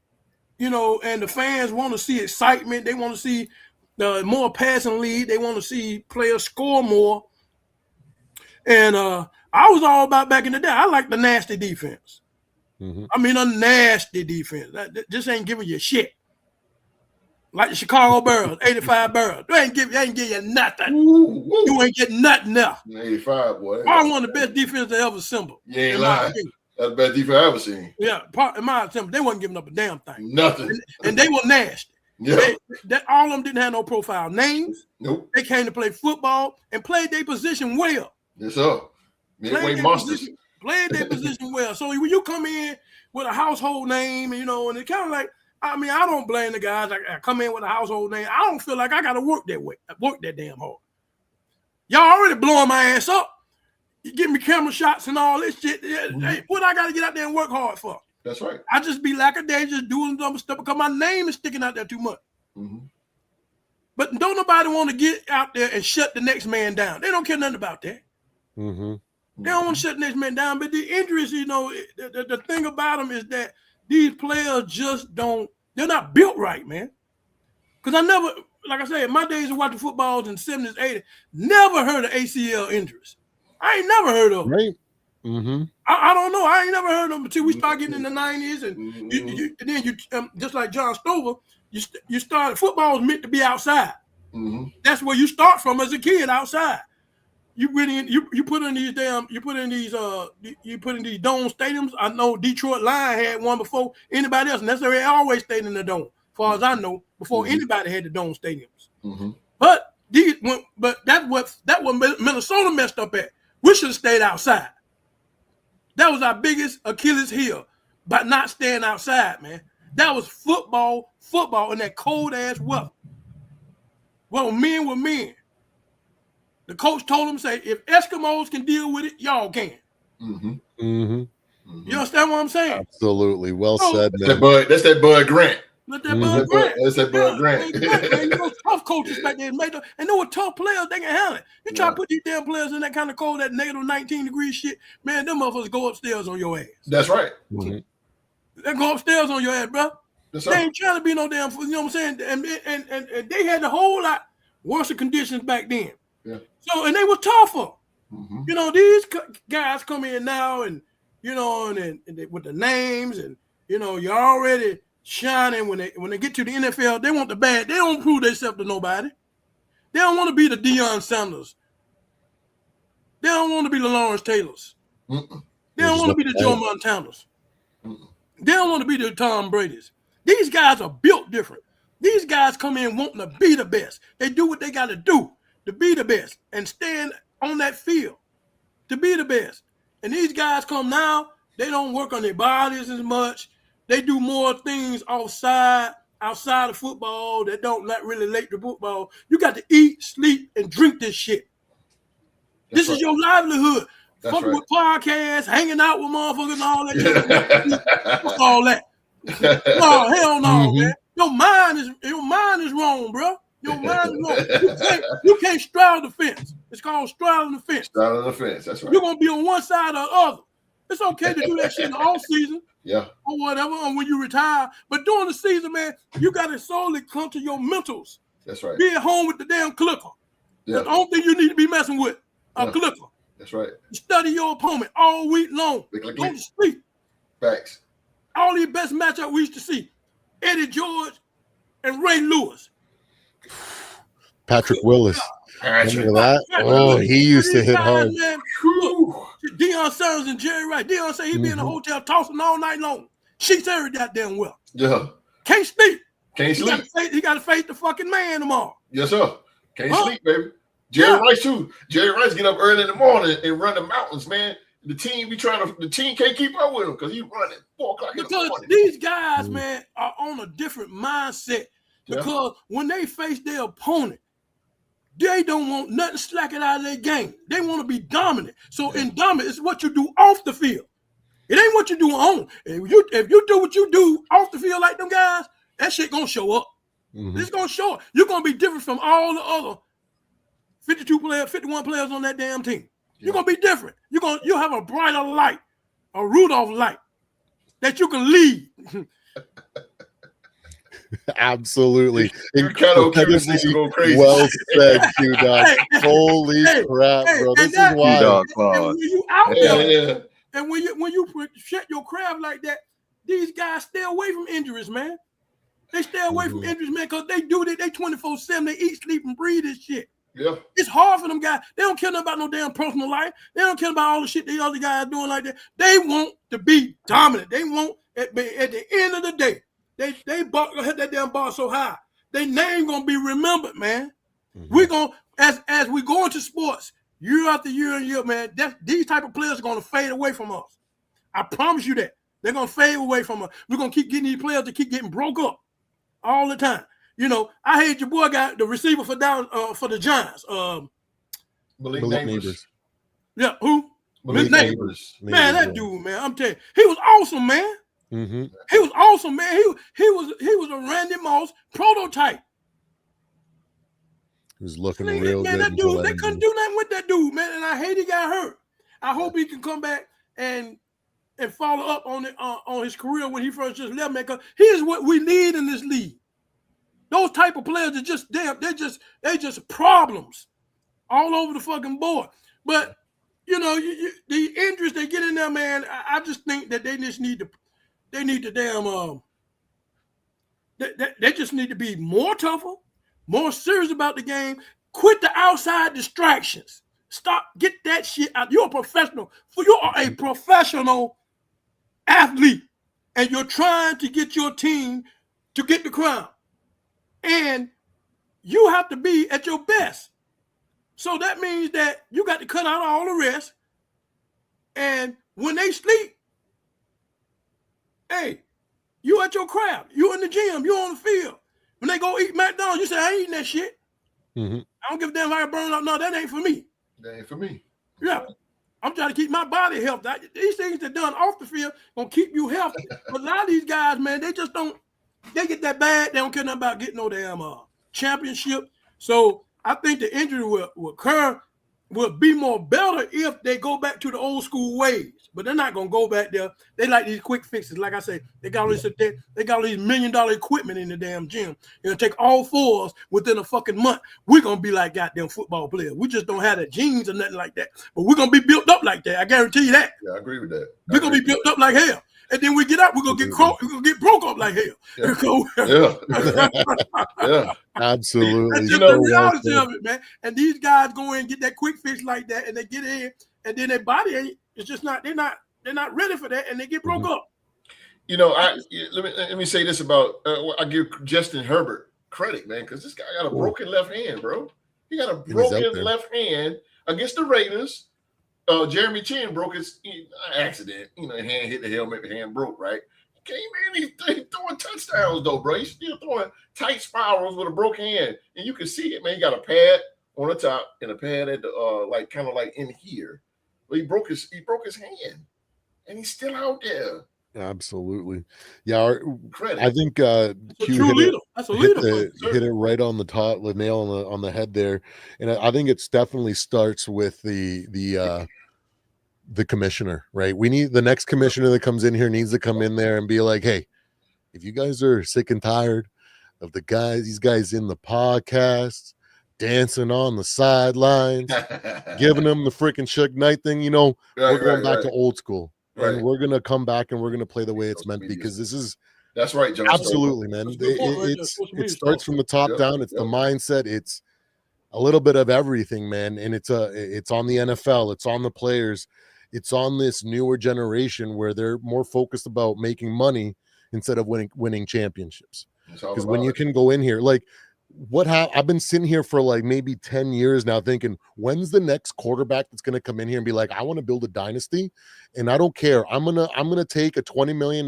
you know, and the fans want to see excitement. They want to see more passing lead. They want to see players score more. And I was all about back in the day. I like the nasty defense. I mean, a nasty defense. That just ain't giving you shit. Like the Chicago Bears, 85 Bears. They ain't give you nothing. You ain't getting nothing there. 85, boy. Probably one of the best defenses they ever assembled. You ain't lying. That's the best defense I ever seen. Yeah, in my assembly, they wasn't giving up a damn thing. Nothing. And they were nasty. Yeah. All of them didn't have no profile names. Nope. They came to play football and played their position well. Yes, sir. Midway monsters. Played their position well. So when you come in with a household name, you know, and it kind of like, I mean, I don't blame the guys. I come in with a household name. I don't feel like I got to work that damn hard. Y'all already blowing my ass up. You give me camera shots and all this shit. Hey, what I got to get out there and work hard for? That's right. I just be lackadaisical doing dumb stuff because my name is sticking out there too much. But don't nobody want to get out there and shut the next man down. They don't care nothing about that. They don't want to shut the next man down. But the injuries, you know, the thing about them is that these players just don't, they're not built right, man. Because I never, like I said, in my days of watching footballs in the 70s, 80s, never heard of ACL injuries. I ain't never heard of them. Right. I don't know. I ain't never heard of them until we start getting in the 90s. And, and then you just like John Stover, you started, football was meant to be outside. That's where you start from as a kid, outside. You put in these dome stadiums. I know Detroit Lions had one before anybody else, and that's where they always stayed in the dome, as far as I know, before anybody had the dome stadiums. But that's what Minnesota messed up at. We should have stayed outside. That was our biggest Achilles heel, by not staying outside, man. That was football in that cold ass weather. Well, men were men. The coach told him, say, if Eskimos can deal with it, y'all can. You understand what I'm saying? Absolutely. Well said, man. That's that Bud Grant. That's that Bud Grant. Man, you know, tough coaches back there, and they were tough players. They can handle it. You try to put these damn players in that kind of cold, that negative 19 degree shit, man, them motherfuckers go upstairs on your ass. That's right. They go upstairs on your ass, bro. They ain't trying to be no damn, you know what I'm saying? And they had a whole lot worse conditions back then. So, and they were tougher. You know, these guys come in now and, you know, and they, with the names and, you know, you're already shining when they get to the NFL. They want the bad. They don't prove themselves to nobody. They don't want to be the Deion Sanders. They don't want to be the Lawrence Taylors. They don't want to be the Joe Montanas. They don't want to be the Tom Brady's. These guys are built different. These guys come in wanting to be the best. They do what they got to do to be the best and stand on that field to be the best. And these guys come now, they don't work on their bodies as much. They do more things outside of football that don't not really relate to football. You got to eat, sleep, and drink this shit. This is your livelihood. Fucking with podcasts, hanging out with motherfuckers and all that. Fuck all that. No, hell no, man. Your mind is wrong, bro. Your mind is wrong. You can't straddle the fence. It's called straddling the fence. Straddling the fence, that's right. You're gonna be on one side or the other. It's okay to do that shit in the off season. Or whatever, or when you retire. But during the season, man, you gotta solely come to your mentals. That's right. Be at home with the damn clicker. That's the only thing you need to be messing with. A clicker. That's right. Study your opponent all week long. Go to sleep. Facts. All these best matchups we used to see. Eddie George and Ray Lewis. Patrick Willis. Remember that? Oh, he used to hit hard. Man, Deion Sanders and Jerry Rice. Deion said he'd be in a hotel tossing all night long. She's every goddamn well. Yeah. Can't sleep. Can't sleep. He got to face the fucking man tomorrow. Yes, sir. Can't sleep, baby. Jerry Rice too. Jerry Rice get up early in the morning and run the mountains, man. The team can't keep up with him because he's running 4 o'clock in the morning. Because these guys, man, are on a different mindset. Because when they face their opponent, they don't want nothing slacking out of their game. They want to be dominant. So in dominant, it's what you do off the field. It ain't what you do on. If you do what you do off the field like them guys, that shit gonna show up. Mhm. It's gonna show up. You're gonna be different from all the other 52 players, 51 players on that damn team. You're gonna be different. You'll have a brighter light, a Rudolph light that you can lead. Absolutely. You're kind of cute to see you go crazy. Well said, Q-Dog. Holy crap, hey, bro. and This that- is why. Q-Dog And clause. when you out Yeah, there, yeah. and when you set your craft like that, these guys stay away from injuries, man. They stay away from injuries, man, because they do that. They 24/7. They eat, sleep, and breathe this shit. Yeah. It's hard for them guys. They don't care about no damn personal life. They don't care about all the shit the other guys doing like that. They want to be dominant. They want at the end of the day, they hit that damn bar so high. Their name gonna be remembered, man. We're gonna as we go into sports year after year and year, man. These type of players are gonna fade away from us. I promise you that they're gonna fade away from us. We're gonna keep getting these players to keep getting broke up all the time. You know, I hate your boy got the receiver for the Giants. Malik Malik Neighbors. Neighbors. Yeah, who? Malik Neighbors. Neighbors. Man, that dude, man, I'm telling you, he was awesome, man. Mm-hmm. He was awesome, man. He was a Randy Moss prototype. He was looking Man, real good. that until dude, they that couldn't injury. do nothing with that dude, man. And I hate he got hurt. I hope he can come back and follow up on his career when he first just left, man. Because here's what we need in this league. Those type of players are just damn. They just problems all over the fucking board. But you know, the injuries they get in there, man. I just think that they just need to. They need to damn. They just need to be more tougher, more serious about the game. Quit the outside distractions. Stop. Get that shit out. You're a professional. You are a professional athlete, and you're trying to get your team to get the crown. And you have to be at your best. So that means that you got to cut out all the rest. And when they sleep, hey, you at your craft. You in the gym. You on the field. When they go eat McDonald's, you say, I ain't eating that shit. Mm-hmm. I don't give a damn if I burn up. No, that ain't for me. That ain't for me. Yeah. I'm trying to keep my body healthy. These things that done off the field gonna keep you healthy. But a lot of these guys, man, they just don't. They get that bad. They don't care nothing about getting no damn championship. So I think the injury will occur. Will be more better if they go back to the old school ways. But they're not gonna go back there. They like these quick fixes. Like I say, they got all these $1 million equipment in the damn gym. It'll take all fours within a fucking month. We're gonna be like goddamn football players. We just don't have the genes or nothing like that. But we're gonna be built up like that. I guarantee you that. Yeah, I agree with that. We're gonna be built up like hell. And then we get up, we're gonna get broke up like hell. Yeah. Absolutely. That's just So the well reality said. of it, man. And these guys go in and get that quick fix like that, and they get in, and then their body ain't. It's just not. They're not ready for that, and they get broke up. You know, let me say this about. I give Justin Herbert credit, man, because this guy got a broken left hand, bro. He got a broken left hand against the Raiders. Jeremy Chin broke his accident. You know, hand hit the helmet, the hand broke, right? Came in, he's throwing touchdowns though, bro. He's still throwing tight spirals with a broken hand, and you can see it, man. He got a pad on the top and a pad at the kind of like in here. But he broke his hand, and he's still out there. Absolutely. Yeah, Credit. I think Q hit it right on the top, the nail on the head there. And I think it's definitely starts with the commissioner, right? We need the next commissioner that comes in here needs to come in there and be like, hey, if you guys are sick and tired of these guys in the podcast dancing on the sidelines, giving them the freaking Suge Knight thing, you know, we're going back to old school. And we're gonna come back and we're gonna play the way it's meant, because this is that's right, John. Absolutely, man. It starts from the top down. It's the mindset. It's a little bit of everything, man. And it's on the NFL. It's on the players. It's on this newer generation where they're more focused about making money instead of winning championships. Because when you can go in here, like I've been sitting here for like maybe 10 years now thinking, when's the next quarterback that's going to come in here and be like, I want to build a dynasty and I don't care. I'm going to take a $20 million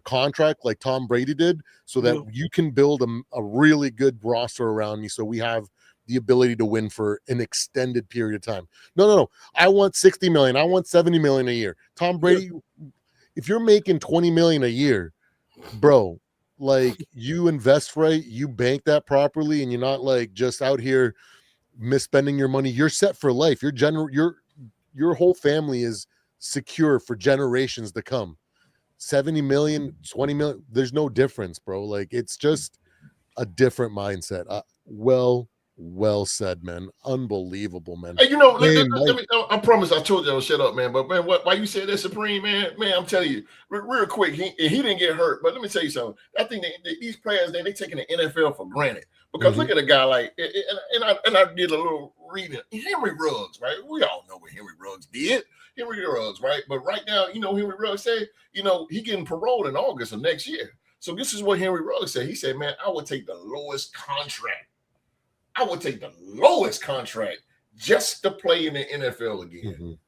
contract like Tom Brady did so that you can build a really good roster around me. So we have the ability to win for an extended period of time. No. I want 60 million. I want 70 million a year. Tom Brady, if you're making 20 million a year, bro, like you invest right, you bank that properly, and you're not like just out here misspending your money, you're set for life. Your whole family is secure for generations to come. 70 million, 20 million, there's no difference, bro. Like it's just a different mindset. Well said, man. Unbelievable, man. Hey, you know, Man, let me, I promise I told you I'll shut up, man. But man, why you said that, Supreme, man, I'm telling you, real quick, he didn't get hurt. But let me tell you something. I think these players, they taking the NFL for granted. Because look at a guy like, and I did a little reading. Henry Ruggs, right? We all know what Henry Ruggs did. Henry Ruggs, right? But right now, you know, Henry Ruggs said, you know, he getting paroled in August of next year. So this is what Henry Ruggs said. He said, man, I would take the lowest contract. I would take the lowest contract just to play in the NFL again.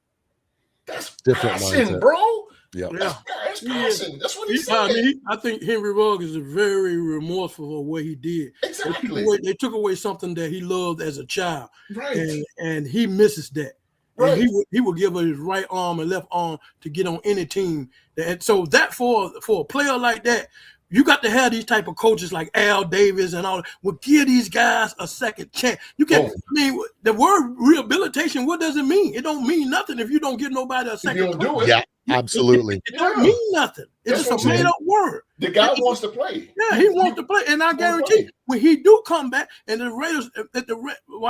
That's different passing, mindset, bro. Yeah, that's passing. That's what he said. I mean, I think Henry Ruggs is very remorseful of what he did. Exactly. They took away something that he loved as a child, right? And he misses that. Right. And he would give his right arm and left arm to get on any team. And so that for a player like that, you got to have these type of coaches like Al Davis and all. Will give these guys a second chance. You can. I mean, the word rehabilitation. What does it mean? It don't mean nothing if you don't give nobody a second. You don't do it. Yeah, absolutely. It don't mean nothing. It's just a made up word. The guy wants to play. Yeah, he wants to play, and I guarantee when he do come back, and the Raiders, I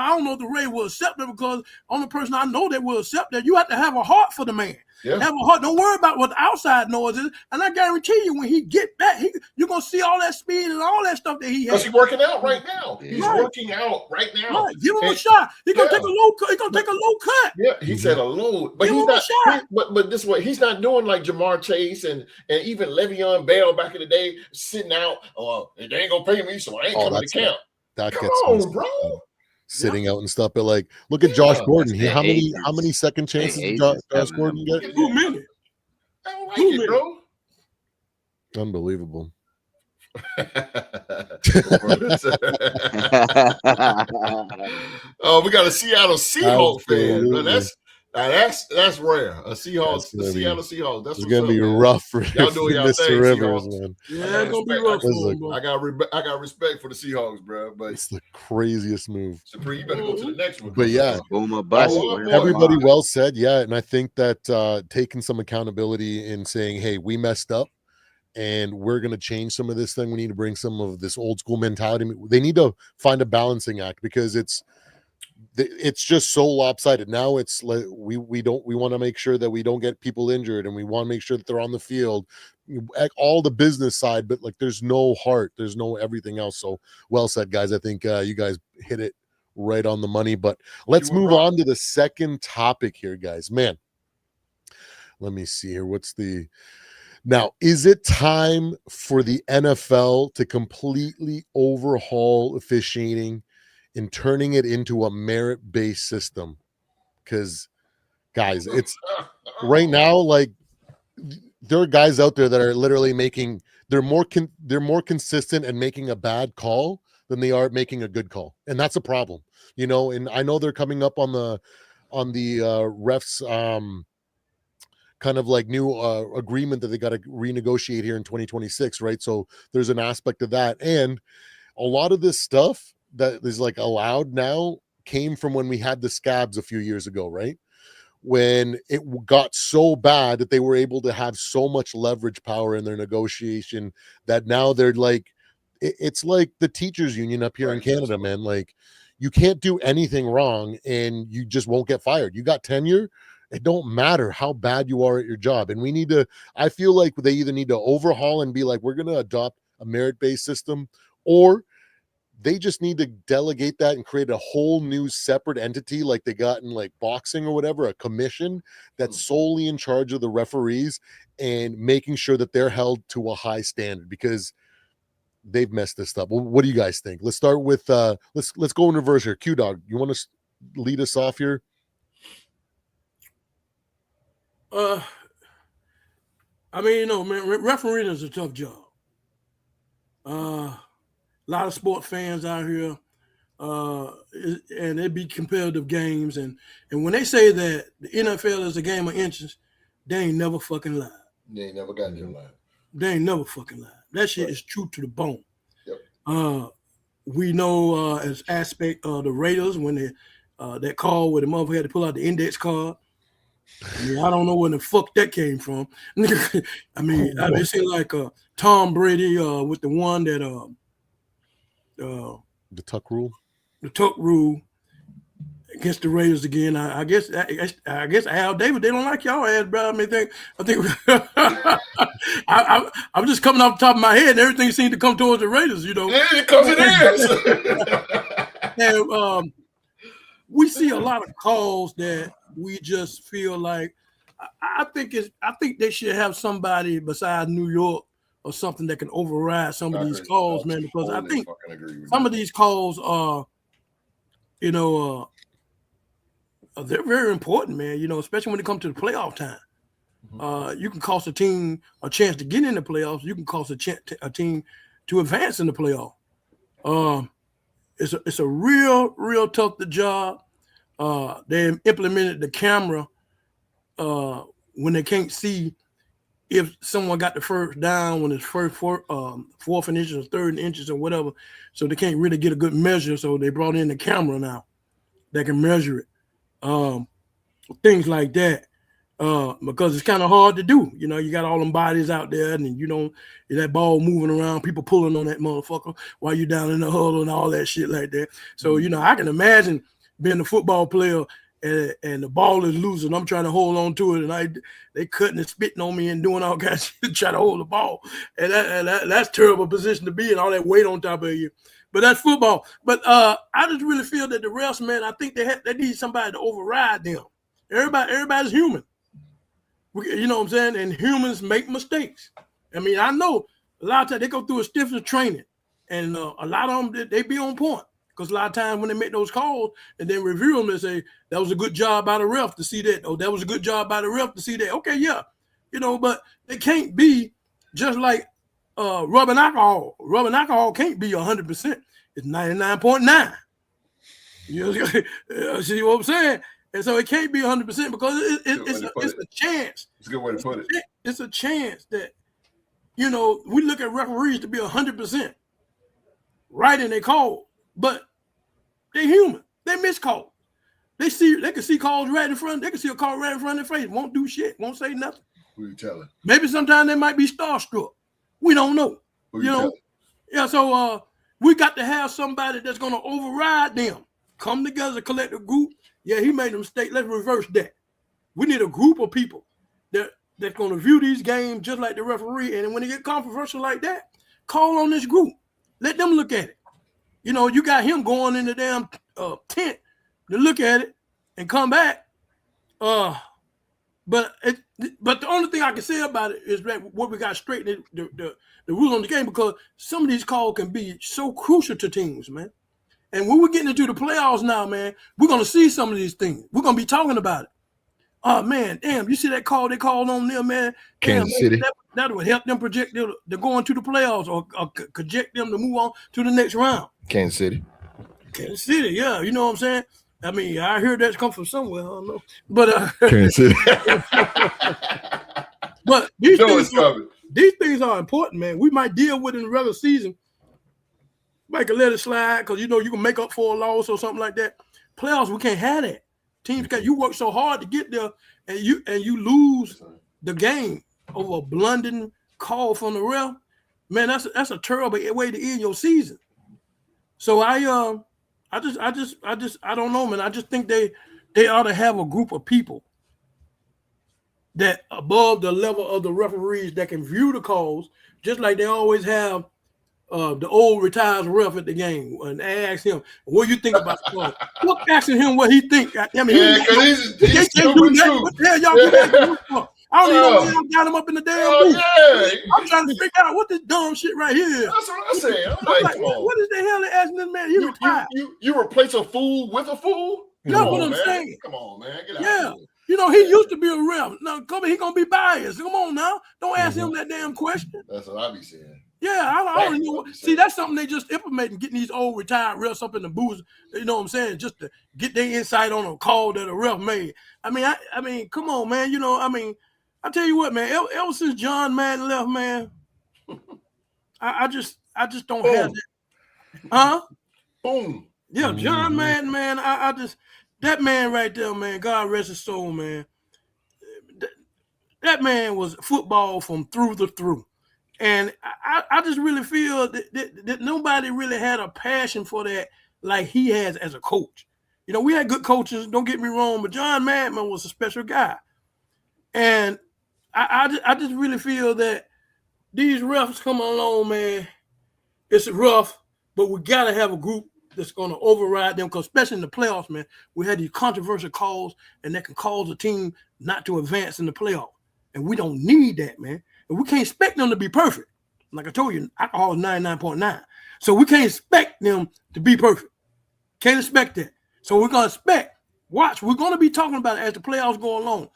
don't know if the Raiders will accept it because only person I know that will accept that. You have to have a heart for the man. Yeah. Have a heart. Don't worry about what the outside noise is. And I guarantee you, when he get back, you're gonna see all that speed and all that stuff that he has. Because he's working out right now. He's working out right now. Right. Give him a shot. He's gonna take a low cut. He's gonna take a low cut. Yeah, he said a low, but give he's him not. A shot. But this way, he's not doing like Jamar Chase and even Le'Veon Bell back in the day, sitting out. Oh, they ain't gonna pay me, so I ain't coming to camp. That Come gets on, bro. Sitting out and stuff, but like, look at Josh Gordon. How many second chances did Josh Gordon get? Too many. I don't like it, bro. Unbelievable. Oh, we got a Seattle Seahawks fan. That's rare. A Seahawks, the Seattle Seahawks. That's gonna be rough for y'all doing y'all Mr. thing, Rivers, Seahawks. man. Yeah, it's gonna be rough for him, bro. I got respect for the Seahawks, bro. But it's the craziest move. Supreme, you better go to the next one. But yeah, boomer bust. Everybody well said. Yeah, and I think that taking some accountability and saying, "Hey, we messed up." And we're going to change some of this thing. We need to bring some of this old school mentality. They need to find a balancing act because it's just so lopsided. Now it's like we want to make sure that we don't get people injured, and we want to make sure that they're on the field, all the business side, but like there's no heart, there's no everything else. So well said, guys. I think you guys hit it right on the money. But let's move on to the second topic here, guys. Man, let me see here. Now, is it time for the NFL to completely overhaul officiating and turning it into a merit-based system? Because, guys, it's right now, like, there are guys out there that are literally they're more consistent and making a bad call than they are making a good call. And that's a problem, you know, and I know they're coming up on the refs, kind of like new agreement that they got to renegotiate here in 2026, right? So there's an aspect of that, and a lot of this stuff that is like allowed now came from when we had the scabs a few years ago, right? When it got so bad that they were able to have so much leverage power in their negotiation that now they're like, it's like the teachers union up here in Canada, man. Like, you can't do anything wrong and you just won't get fired. You got tenure. It don't matter how bad you are at your job. And I feel like they either need to overhaul and be like, we're going to adopt a merit-based system, or they just need to delegate that and create a whole new separate entity like they got in like boxing or whatever, a commission that's solely in charge of the referees and making sure that they're held to a high standard because they've messed this up. Well, what do you guys think? Let's start with let's go in reverse here. Q-Dog, you want to lead us off here? I mean, you know, man, refereeing is a tough job. A lot of sport fans out here, and it be competitive games. And when they say that the NFL is a game of inches, they ain't never fucking lied. They ain't never gotten your line. They ain't never fucking lied. That shit is true to the bone. Yep. We know as aspect of the Raiders when they that call where the motherfucker had to pull out the index card. I mean, I don't know where the fuck that came from. I mean, it seemed like Tom Brady with the one that the tuck rule. The tuck rule against the Raiders again. I guess Al Davis, they don't like y'all ass, bro. I think I'm just coming off the top of my head, and everything seemed to come towards the Raiders, you know. Yeah, because it is. And we see a lot of calls that we just feel like I think they should have somebody besides New York or something that can override some of these calls, man, because I think some of these calls are, you know, they're very important, man, you know, especially when it comes to the playoff time. You can cost a team a chance to get in the playoffs. You can cost a team to advance in the playoff. It's a real tough job. They implemented the camera when they can't see if someone got the first down when it's fourth and inches or third and inches or whatever, so they can't really get a good measure. So they brought in the camera now that can measure it. Things like that. Because it's kind of hard to do. You know, you got all them bodies out there, and you know that ball moving around, people pulling on that motherfucker while you're down in the huddle and all that shit like that. So, you know, I can imagine being a football player and the ball is loose and I'm trying to hold on to it, and they cutting and spitting on me and doing all kinds of shit to try to hold the ball. And that's a terrible position to be in, all that weight on top of you. But that's football. But I just really feel that the refs, man, I think they need somebody to override them. Everybody's human. You know what I'm saying? And humans make mistakes. I mean, I know a lot of times they go through a stiffness training, and a lot of them, they be on point. Because a lot of times when they make those calls and then review them, they say, that was a good job by the ref to see that. Oh, that was a good job by the ref to see that. Okay, yeah. You know, but they can't be just like rubbing alcohol. Rubbing alcohol can't be 100%. It's 99.9. You see what I'm saying? And so it can't be 100% because it's a chance. It's a good way to put it. It's a chance that, you know, we look at referees to be 100% right in their call, but they're human. They miss calls. They can see calls right in front. They can see a call right in front of their face. Won't do shit. Won't say nothing. Who you telling? Maybe sometimes they might be starstruck. We don't know. Who you know? Yeah. So we got to have somebody that's going to override them. Come together as a collective group. Yeah, he made a mistake. Let's reverse that. We need a group of people that's going to view these games just like the referee. And when they get controversial like that, call on this group. Let them look at it. You know, you got him going in the damn tent to look at it and come back. But the only thing I can say about it is that what we got straight the rule on the game, because some of these calls can be so crucial to teams, man. And when we're getting into the playoffs now, man, we're going to see some of these things. We're going to be talking about it. Oh, man, damn, you see that call they called on them, man? Kansas City. That would help them project to go into the playoffs or project them to move on to the next round. Kansas City, yeah. You know what I'm saying? I mean, I heard that's come from somewhere. I don't know. But Kansas City. But these things are important, man. We might deal with it in the regular season. Might can let it slide because you know you can make up for a loss or something like that. Playoffs, we can't have that. Teams you work so hard to get there, and you lose the game over a blundering call from the ref. Man, that's a terrible way to end your season. So I don't know, man. I just think they ought to have a group of people that above the level of the referees that can view the calls, just like they always have. The old retired ref at the game, and ask him, "What do you think about the call?" Look, asking him what he think. I mean, he's can't do nothing. What the hell y'all do that for? I don't even know why y'all got him up in the damn booth. Yeah. I'm trying to figure out what this dumb shit right here is. That's what I said. I'm like, what is the hell they asking this man? He retired. You replace a fool with a fool? That's what I'm saying. Come on, man. Get out of here. You know, he used to be a ref. Now, he gonna be biased. Come on now. Don't ask him that damn question. That's what I be saying. Yeah, I don't know. See, that's something they just implementing, getting these old retired refs up in the booth. You know what I'm saying? Just to get their insight on a call that a ref made. I mean, come on, man. You know, I mean, I tell you what, man. Ever since John Madden left, man, I just don't Boom. have that. Huh? Boom. Yeah, John Madden, man. I just that man right there, man. God rest his soul, man. That man was football from through the through. And I just really feel that nobody really had a passion for that like he has as a coach. You know, we had good coaches, don't get me wrong, but John Madden was a special guy. And I just really feel that these refs coming along, man, it's rough, but we got to have a group that's going to override them, because especially in the playoffs, man, we had these controversial calls, and that can cause a team not to advance in the playoff. And we don't need that, man. And we can't expect them to be perfect. Like I told you, alcohol is 99.9. So we can't expect them to be perfect. Can't expect that. So we're going to expect, watch, we're going to be talking about it as the playoffs go along.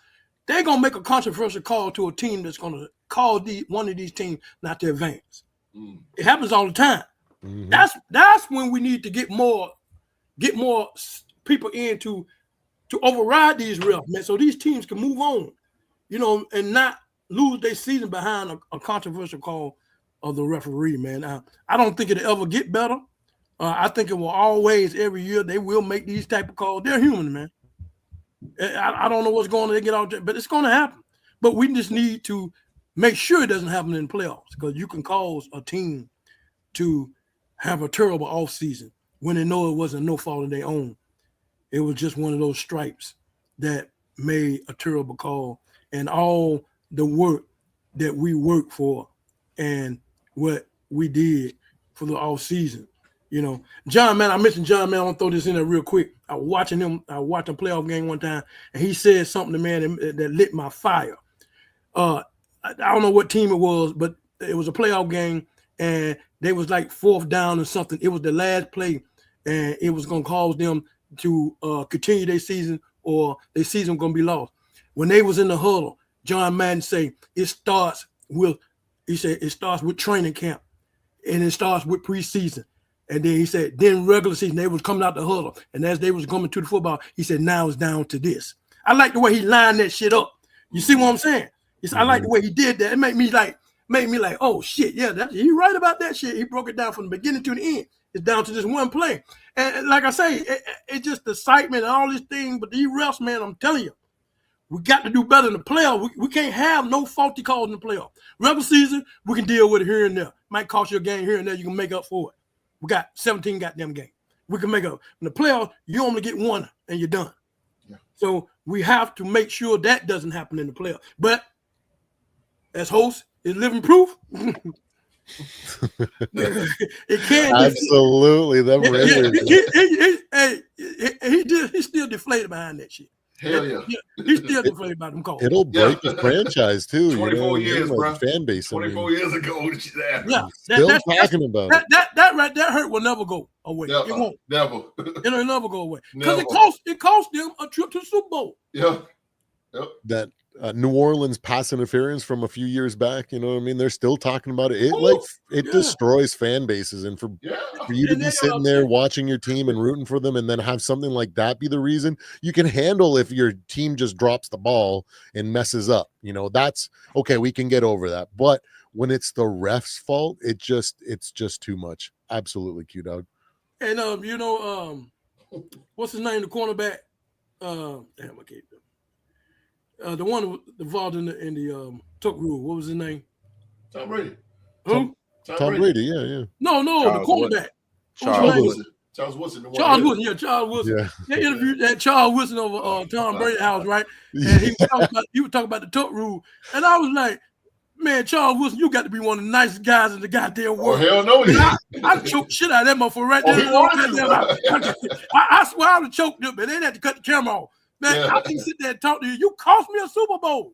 They're going to make a controversial call to a team that's going to cause one of these teams not to advance. It happens all the time. Mm-hmm. That's when we need to get more people in to override these refs, man, so these teams can move on, you know, and not lose their season behind a controversial call of the referee, man. I don't think it'll ever get better. I think it will always, every year, they will make these type of calls. They're human, man. I don't know what's going on to get out there, but it's going to happen. But we just need to make sure it doesn't happen in the playoffs, because you can cause a team to have a terrible offseason when they know it wasn't no fault of their own. It was just one of those stripes that made a terrible call, and all the work that we worked for and what we did for the offseason. You know, John, man, I mentioned John, man. I want to throw this in there real quick. I watched a playoff game one time, and he said something to me that lit my fire. I don't know what team it was, but it was a playoff game, and they was like 4th down or something. It was the last play, and it was going to cause them to continue their season, or their season was going to be lost. When they was in the huddle, John Madden say it starts with training camp, and it starts with preseason. And then he said, then regular season, they was coming out the huddle. And as they was coming to the football, he said, now it's down to this. I like the way he lined that shit up. You see what I'm saying? I like the way he did that. It made me like, oh shit, yeah, he right about that shit. He broke it down from the beginning to the end. It's down to this one play. And like I say, it's just the excitement and all these things. But these refs, man, I'm telling you, we got to do better in the playoff. We can't have no faulty calls in the playoff. Regular season, we can deal with it here and there. Might cost you a game here and there. You can make up for it. We got 17 goddamn games. We can make up. In the playoffs, you only get one and you're done. Yeah. So we have to make sure that doesn't happen in the playoffs. But as host, is living proof. It can absolutely. He's still deflated behind that shit. Hell yeah. He's still deflated about them calls. It'll break the franchise too. 24 years, bro. Fan base. 24 years ago. Yeah. Still talking about it. That hurt will never go away. It won't. Never. It'll never go away. Because it cost them a trip to the Super Bowl. Yeah. Yep. That New Orleans pass interference from a few years back, you know what I mean? They're still talking about it. It destroys fan bases, and for you to be sitting there watching your team and rooting for them, and then have something like that be the reason, you can handle if your team just drops the ball and messes up. You know, that's okay. We can get over that. But when it's the ref's fault, it's just too much. Absolutely, Q-Dog. And what's his name? The cornerback. I can't. The one involved in the tuck rule. What was his name? Tom Brady. Who? Tom Brady. Yeah. No, the quarterback. Charles Woodson. Charles Woodson. Charles Woodson. Yeah. They interviewed that Charles Woodson over Tom Brady's house, right? And he was talking about the tuck rule, and I was like, man, Charles Woodson, you got to be one of the nicest guys in the goddamn world. Oh, hell no, I choked shit out of that motherfucker right there. I swear I would have choked him, but they had to cut the camera off. Man, I can sit there and talk to you. You cost me a Super Bowl.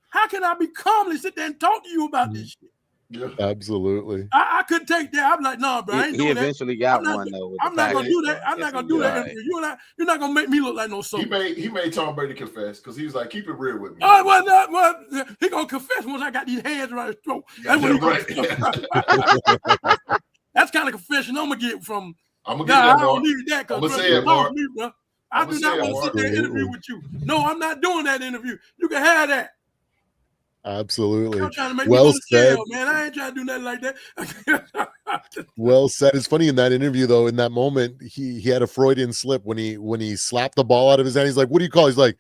How can I be calmly sit there and talk to you about this shit? Yeah. Absolutely. I couldn't take that. I'm like, nah, bro. I ain't doing that. He eventually got one though. I'm not gonna do that. I'm not gonna do that. You're not gonna make me look like no son. He made Tom Brady confess because he was like, keep it real with me. Oh, well, he gonna confess once I got these hands around his throat. That's what he right. That's kind of confession I'm gonna get from. I'm gonna get that. I don't need that because I'm gonna say it, Mark. I do not want to sit there and interview with you. No, I'm not doing that interview. You can have that. Absolutely. Y'all trying to make me Well go to said. jail, man. I ain't trying to do nothing like that. Well said. It's funny in that interview though. In that moment, he had a Freudian slip when he slapped the ball out of his hand. He's like, "What do you call?" He's like,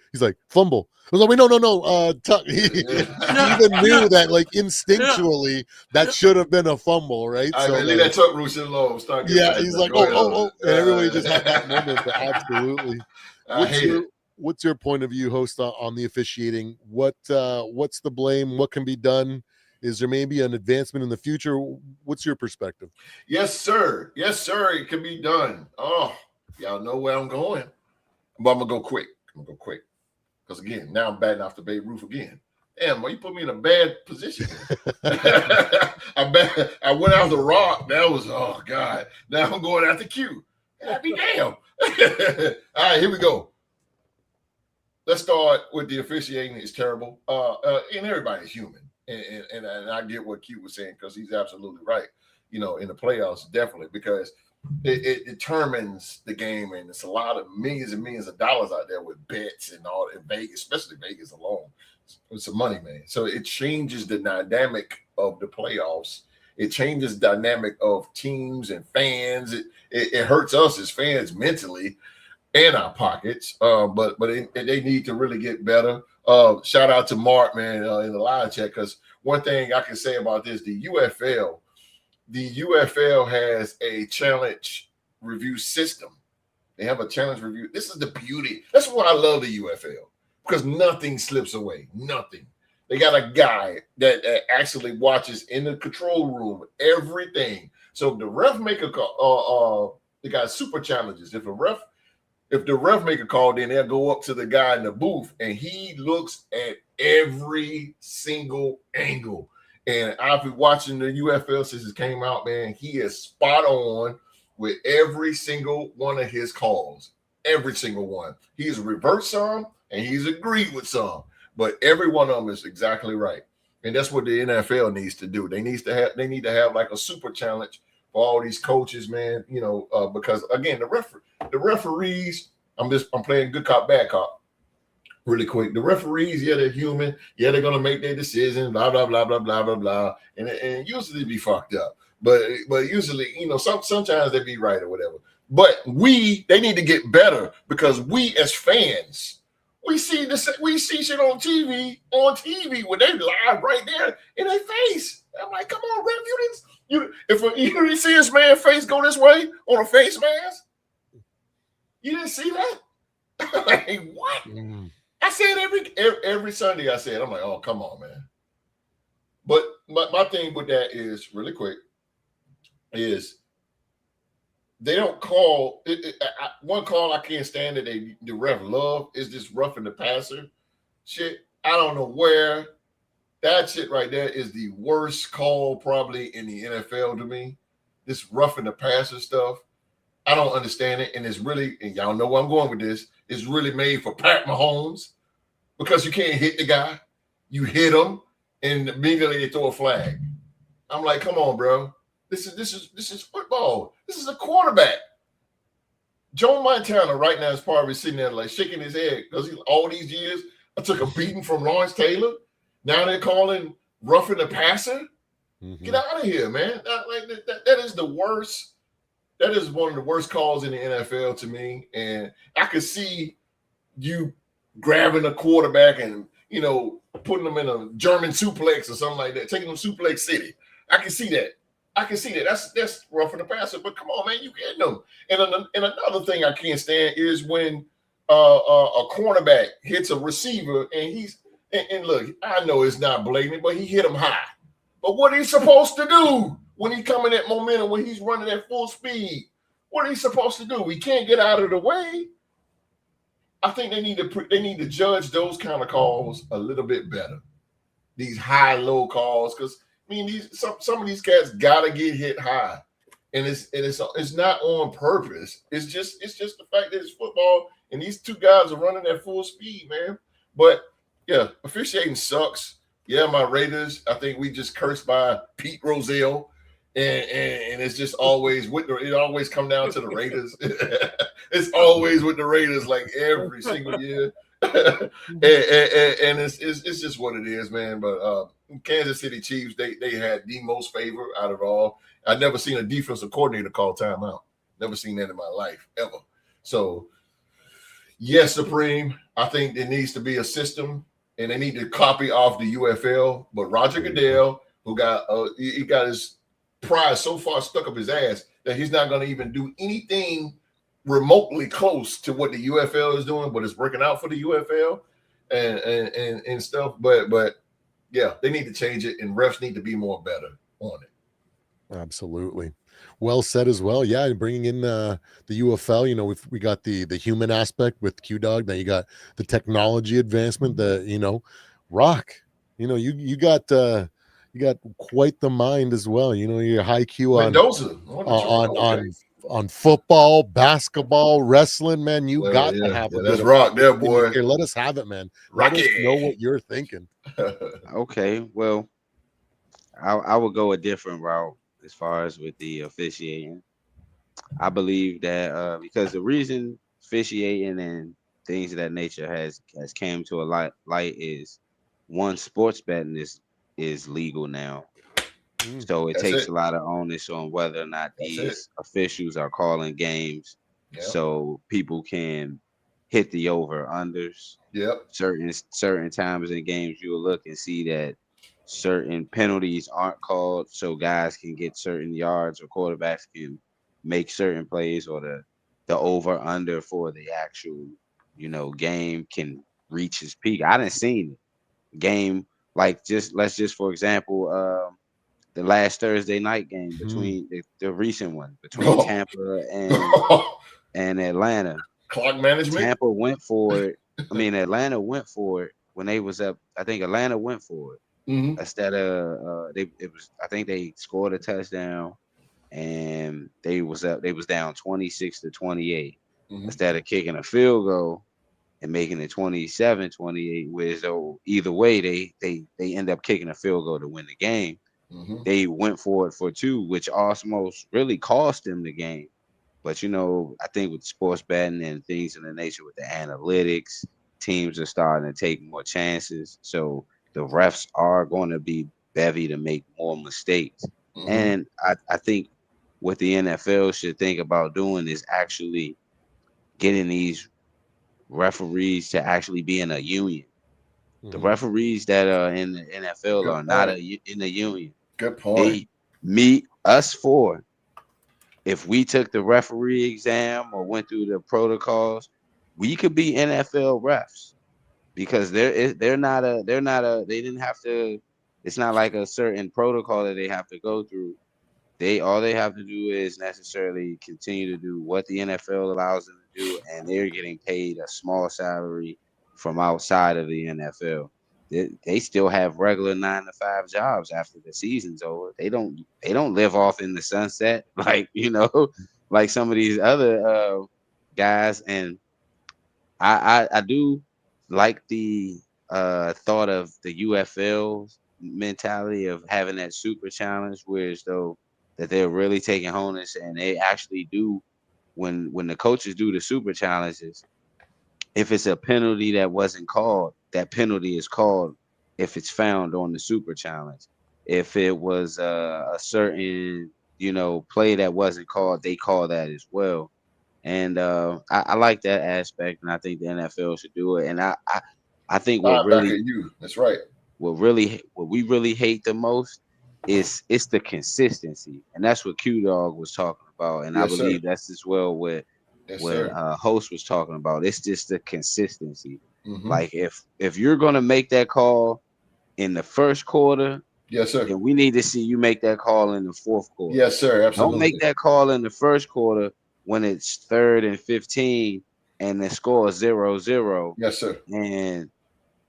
"Fumble." I was like, "Wait, no. Tuck." He even knew that, like instinctually, that should have been a fumble, right? All right, man, leave that tuck roost alone. Start getting Yeah, he's like, oh, and everybody just had that moment. But absolutely. I hate it. What's your point of view, host, on the officiating? What's the blame? What can be done? Is there maybe an advancement in the future? What's your perspective? Yes, sir. Yes, sir. It can be done. Oh, y'all know where I'm going. But I'm gonna go quick. Because again, now I'm batting off the Babe Ruth again. Damn, well, you put me in a bad position. I went out the rock. That was, oh God. Now I'm going out the Q. I'd be damn. All right, here we go. Let's start with the officiating. It's terrible. And everybody's human. And I get what Q was saying because he's absolutely right. You know, in the playoffs, definitely, because it determines the game, and it's a lot of millions and millions of dollars out there with bets and all in Vegas, especially Vegas alone. It's a money, man. So it changes the dynamic of the playoffs. It changes the dynamic of teams and fans. It hurts us as fans mentally and our pockets. But they need to really get better. Shout out to Mark, man, in the live chat, because one thing I can say about this, the UFL has a challenge review system. They have a challenge review. This is the beauty. That's why I love the UFL, because nothing slips away. Nothing. They got a guy that actually watches in the control room everything. So if the ref make a call, they got super challenges. If the ref make a call, then they'll go up to the guy in the booth and he looks at every single angle. And I've been watching the UFL since it came out, man. He is spot on with every single one of his calls. Every single one. He's reversed some and he's agreed with some. But every one of them is exactly right. And that's what the NFL needs to do. They need to have like a super challenge for all these coaches, man. You know, because again, the referees, I'm playing good cop, bad cop really quick. The referees, yeah, they're human. Yeah, they're gonna make their decisions, blah, blah, blah, blah, blah, blah, blah. And usually be fucked up. But usually, you know, sometimes they be right or whatever. But they need to get better, because we as fans, we see shit on TV when they live right there in their face. I'm like, come on, ref, you didn't see this man's face go this way on a face mask? You didn't see that? Like, what? I say it every Sunday. I say it. I'm like, oh, come on, man. But my thing with that is, really quick, is they don't call one call I can't stand that the ref love is this roughing the passer shit. I don't know where that shit right there is the worst call probably in the NFL to me. This roughing the passer stuff. I don't understand it. And it's really, and y'all know where I'm going with this, it's really made for Pat Mahomes, because you can't hit the guy. You hit him and immediately they throw a flag. I'm like, come on, bro. This is football. This is a quarterback. Joe Montana right now is probably sitting there like shaking his head, because all these years I took a beating from Lawrence Taylor. Now they're calling roughing the passer. Mm-hmm. Get out of here, man. That is the worst. That is one of the worst calls in the NFL to me. And I could see you grabbing a quarterback and, you know, putting them in a German suplex or something like that, taking them suplex city. I can see that. That's roughing the passer. But come on, man, you getting them. And another thing I can't stand is when a cornerback hits a receiver and look, I know it's not blatant, but he hit him high. But what he's supposed to do when he's coming at momentum, when he's running at full speed, what are he supposed to do? He can't get out of the way. I think they need to judge those kind of calls a little bit better. These high-low calls, because I mean, some of these cats gotta get hit high, and it's not on purpose. It's just the fact that it's football, and these two guys are running at full speed, man. But yeah, officiating sucks. Yeah, my Raiders. I think we just cursed by Pete Rozelle, and it's just always it always come down to the Raiders. It's always with the Raiders, like every single year. and it's just what it is, man. But Kansas City Chiefs, they had the most favor out of all. I've never seen a defensive coordinator call timeout. Never seen that in my life ever. So yes, Supreme. I think there needs to be a system, and they need to copy off the UFL. But Roger Goodell, who got he got his pride so far stuck up his ass that he's not going to even do anything remotely close to what the UFL is doing, but it's working out for the UFL and stuff. But yeah, they need to change it, and refs need to be more better on it. Absolutely. Well said as well. Yeah, bringing in the UFL, you know, we got the human aspect with Q-Dog. Now you got the technology advancement, Rock. You know, you got quite the mind as well. You know, your high Q on football, basketball, wrestling, man. You got to have a that's bit Rock of there, boy. Here, let us have it, man. Rocky. Let us know what you're thinking. Okay, well, I would go a different route as far as with the officiating. I believe that because the reason officiating and things of that nature has came to a light is one, sports betting is legal now. So it takes a lot of onus on whether or not these officials are calling games so people can hit the over unders. Yep. Certain times in games you'll look and see that certain penalties aren't called so guys can get certain yards or quarterbacks can make certain plays, or the over under for the actual, game can reach its peak. I didn't see it. Game like let's just for example, the last Thursday night game between the recent one between Tampa and Atlanta. Clock management. Tampa went for it. I mean, Atlanta went for it when they was up. I think Atlanta went for it instead of I think they scored a touchdown and they was up. They was down 26-28 instead of kicking a field goal and making it 27-28. Whereas though either way they end up kicking a field goal to win the game. They went for it for two, which almost really cost them the game. But I think with sports betting and things in the nature with the analytics, teams are starting to take more chances. So the refs are going to be bevy to make more mistakes. And I think what the NFL should think about doing is actually getting these referees to actually be in a union. The referees that are in the NFL are not in a union. Good point. They meet us for. If we took the referee exam or went through the protocols, we could be NFL refs because they didn't have to. It's not like a certain protocol that they have to go through. All they have to do is necessarily continue to do what the NFL allows them to do, and they're getting paid a small salary from outside of the NFL. They still have regular 9-to-5 jobs after the season's over. They don't live off in the sunset like like some of these other guys. And I do like the thought of the UFL mentality of having that super challenge, whereas though that they're really taking honus and they actually do when the coaches do the super challenges. If it's a penalty that wasn't called, that penalty is called if it's found on the super challenge. If it was a certain, play that wasn't called, they call that as well. And I like that aspect, and I think the NFL should do it. And I think that's right. What we really hate the most is it's the consistency, and that's what Q-Dog was talking about. And I believe that's as well what Host was talking about. It's just the consistency. Like if you're gonna make that call in the first quarter, yes, sir, then we need to see you make that call in the fourth quarter. Yes, sir, absolutely. Don't make that call in the first quarter when it's 3rd and 15 and the score is 0-0. Yes, sir. And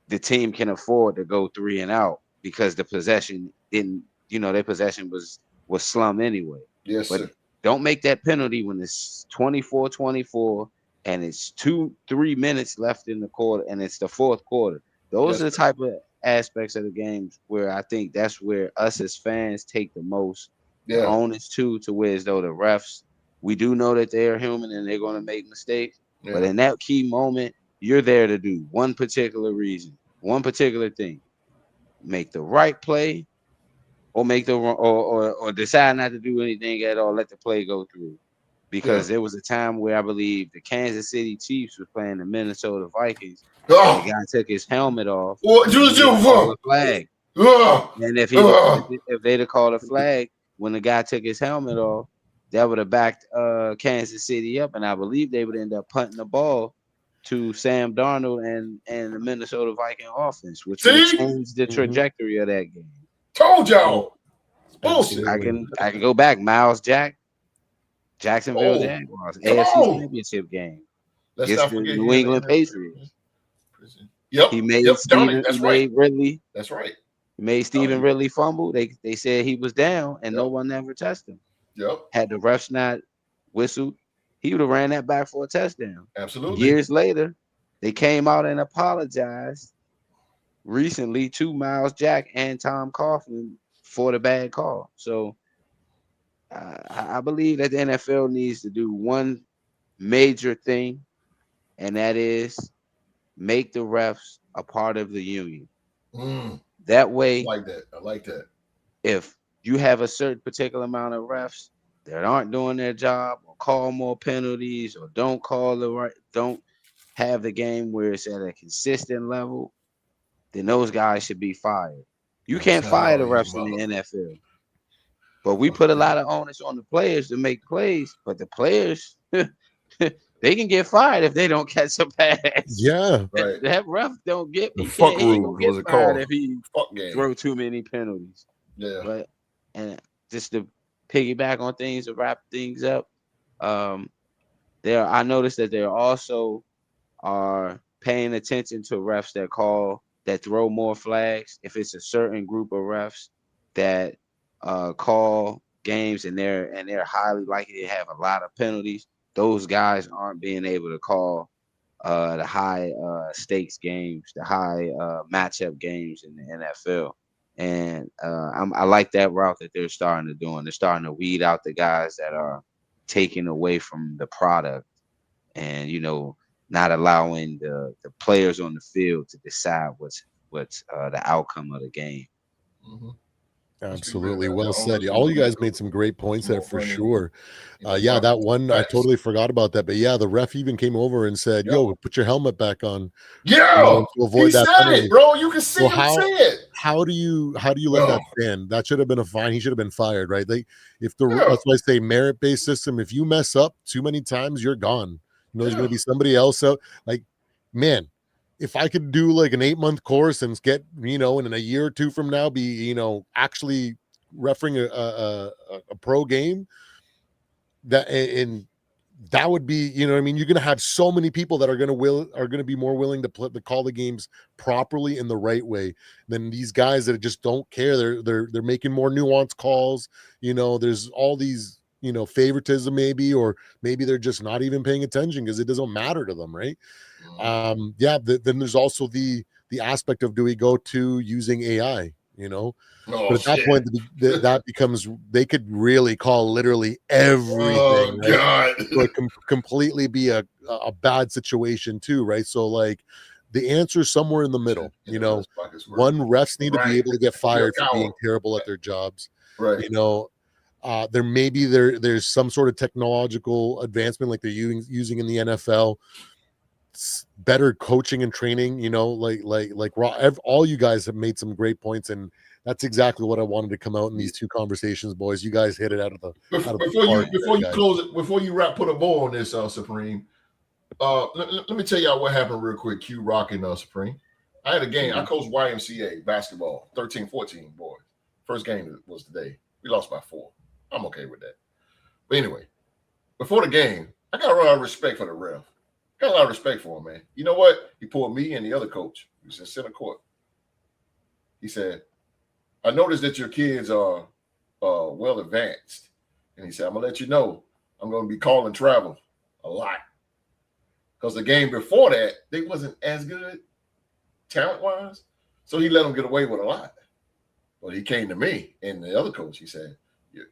the team can afford to go 3 and out because the possession didn't, their possession was slum anyway. Yes, but sir. Don't make that penalty when it's 24-24 and it's 2-3 minutes left in the quarter and it's the fourth quarter. Those are the type of aspects of the games where I think that's where us as fans take the most onus to where as though the refs, we do know that they are human and they're going to make mistakes. But in that key moment, you're there to do one particular reason, one particular thing. Make the right play, or make the or decide not to do anything at all. Let the play go through. Because there was a time where I believe the Kansas City Chiefs was playing the Minnesota Vikings, and the guy took his helmet off. What And they called a flag. And if they'd have called a flag when the guy took his helmet off, that would have backed Kansas City up, and I believe they would end up punting the ball to Sam Darnold and the Minnesota Viking offense, which would have changed the trajectory of that game. Told y'all. Bullshit. I can go back. Miles Jack, Jacksonville Jaguars, AFC Championship game. Let's against not the forget New England Patriots. Yep. He made Stephen. He made Ridley. That's right. He made Stephen Ridley fumble. They said he was down, and no one ever touched him. Yep. Had the refs not whistled, he would have ran that back for a touchdown. Absolutely. Years later, they came out and apologized recently to Miles Jack and Tom Coughlin for the bad call. So I believe that the NFL needs to do one major thing, and that is make the refs a part of the union. That way, I like that. If you have a certain particular amount of refs that aren't doing their job, or call more penalties, or don't have the game where it's at a consistent level, then those guys should be fired. You can't fire the refs in the NFL. But we put a lot of onus on the players to make plays, but the players they can get fired if they don't catch a pass. Yeah, right. That ref don't get the fuck rule was it called? If he throw too many penalties. Yeah. But and just to piggyback on things to wrap things up, I noticed that there also are paying attention to refs that throw more flags. If it's a certain group of refs that call games and they're highly likely to have a lot of penalties, those guys aren't being able to call the high stakes games, the high matchup games in the NFL. And I like that route that they're starting to do. And they're starting to weed out the guys that are taking away from the product, and not allowing the players on the field to decide what's the outcome of the game. Absolutely. Well said. All you guys made some great points there for sure. That one, I totally forgot about that. But yeah, the ref even came over and said, yo, put your helmet back on. Yeah, to avoid that penalty. Bro. You can see him say it. How do you let that stand? That should have been a fine. He should have been fired, right? That's why I say merit-based system. If you mess up too many times, you're gone. There's going to be somebody else out. Man, if I could do like an 8-month course and get, and in a year or two from now be, actually refereeing a pro game, that would be, you're going to have so many people that are going to be more willing to call the games properly in the right way than these guys that just don't care. They're making more nuanced calls. There's all these, favoritism maybe, or maybe they're just not even paying attention because it doesn't matter to them, right? Then there's also the aspect of, do we go to using AI, but at that point that becomes, they could really call literally everything. Right? So it can completely be a bad situation too, right? So the answer is somewhere in the middle. Refs need to be able to get fired for being terrible at their jobs, right? There's some sort of technological advancement like they're using in the NFL, better coaching and training, all you guys have made some great points, and that's exactly what I wanted to come out in these two conversations, boys. You guys hit it out of the before you close it, before you put a bow on this, Supreme. Let me tell y'all what happened real quick. Q Rock and Supreme. I had a game. I coached YMCA basketball, 13-14 boys. First game was today. We lost by 4. I'm okay with that. But anyway, before the game, I got a lot of respect for the ref. Got a lot of respect for him, man. You know what? He pulled me and the other coach, who was in center court. He said, I noticed that your kids are well advanced. And he said, I'm going to let you know I'm going to be calling travel a lot. Because the game before that, they wasn't as good talent-wise. So he let them get away with a lot. But he came to me and the other coach. He said,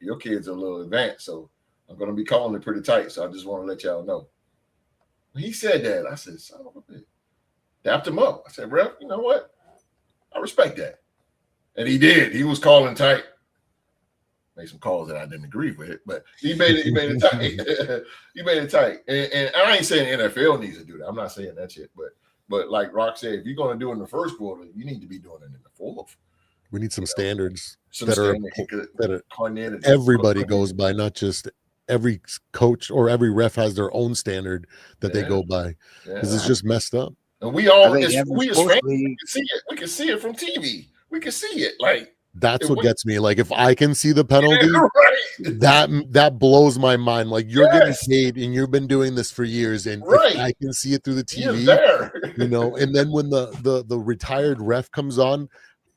your kids are a little advanced, so I'm going to be calling it pretty tight. So I just want to let y'all know. When he said that, I said, son of a bitch. dapped him up. I said, ref, you know what? I respect that. And he did. He was calling tight. Made some calls that I didn't agree with, but he made it tight. He made it tight. And I ain't saying NFL needs to do that. I'm not saying that shit. But like Rock said, if you're going to do it in the first quarter, you need to be doing it in the fourth. We need some standards that everybody goes by, not just every coach or every ref has their own standard that they go by, because it's just messed up. And we all, we as fans, we can see it. We can see it from TV. We can see it. Like, that's what gets me. Like, if I can see the penalty, that blows my mind. Like, you're getting paid and you've been doing this for years, and if I can see it through the TV, you know. And then when the retired ref comes on,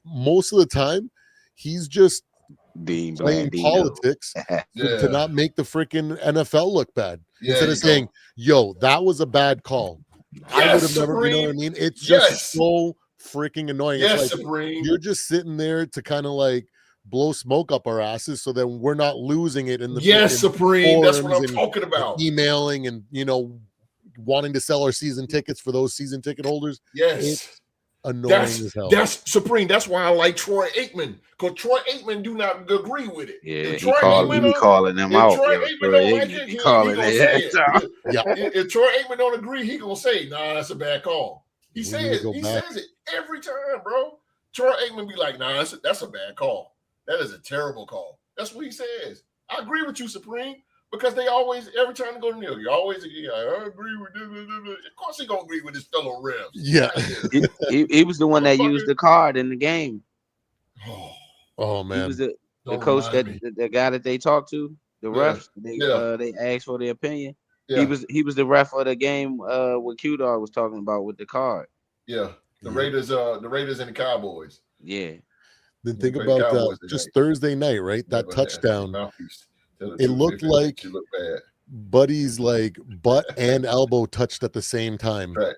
most of the time he's just playing politics to not make the freaking NFL look bad. Instead of saying, yo, that was a bad call. I would have never, you know what I mean? It's just so freaking annoying. It's like, you're just sitting there to kind of like blow smoke up our asses so that we're not losing it in the Supreme. That's what I'm talking about. Emailing and, you know, wanting to sell our season tickets for those season ticket holders. It's annoying as hell. That's Supreme. That's why I like Troy Aikman, because Troy Aikman do not agree with it. Yeah, he calling them out. Troy Aikman don't like it, he gonna say it. If Troy Aikman don't agree, he gonna say, "Nah, that's a bad call." He says it every time, bro. Troy Aikman be like, "Nah, that's a bad call. That is a terrible call." That's what he says. I agree with you, Supreme. Because they always, every time they go to Neil, you always, I agree with this. Of course he gonna agree with his fellow refs. Yeah. He was the one that used the card in the game. Oh man. He was the coach the guy that they talked to, the refs. They asked for their opinion. Yeah. He was the ref of the game what Q-Dog was talking about with the card. Yeah. The Raiders and the Cowboys. Yeah. Then think about just Thursday night, right? That touchdown. It looked like Buddy's like butt and elbow touched at the same time. Right.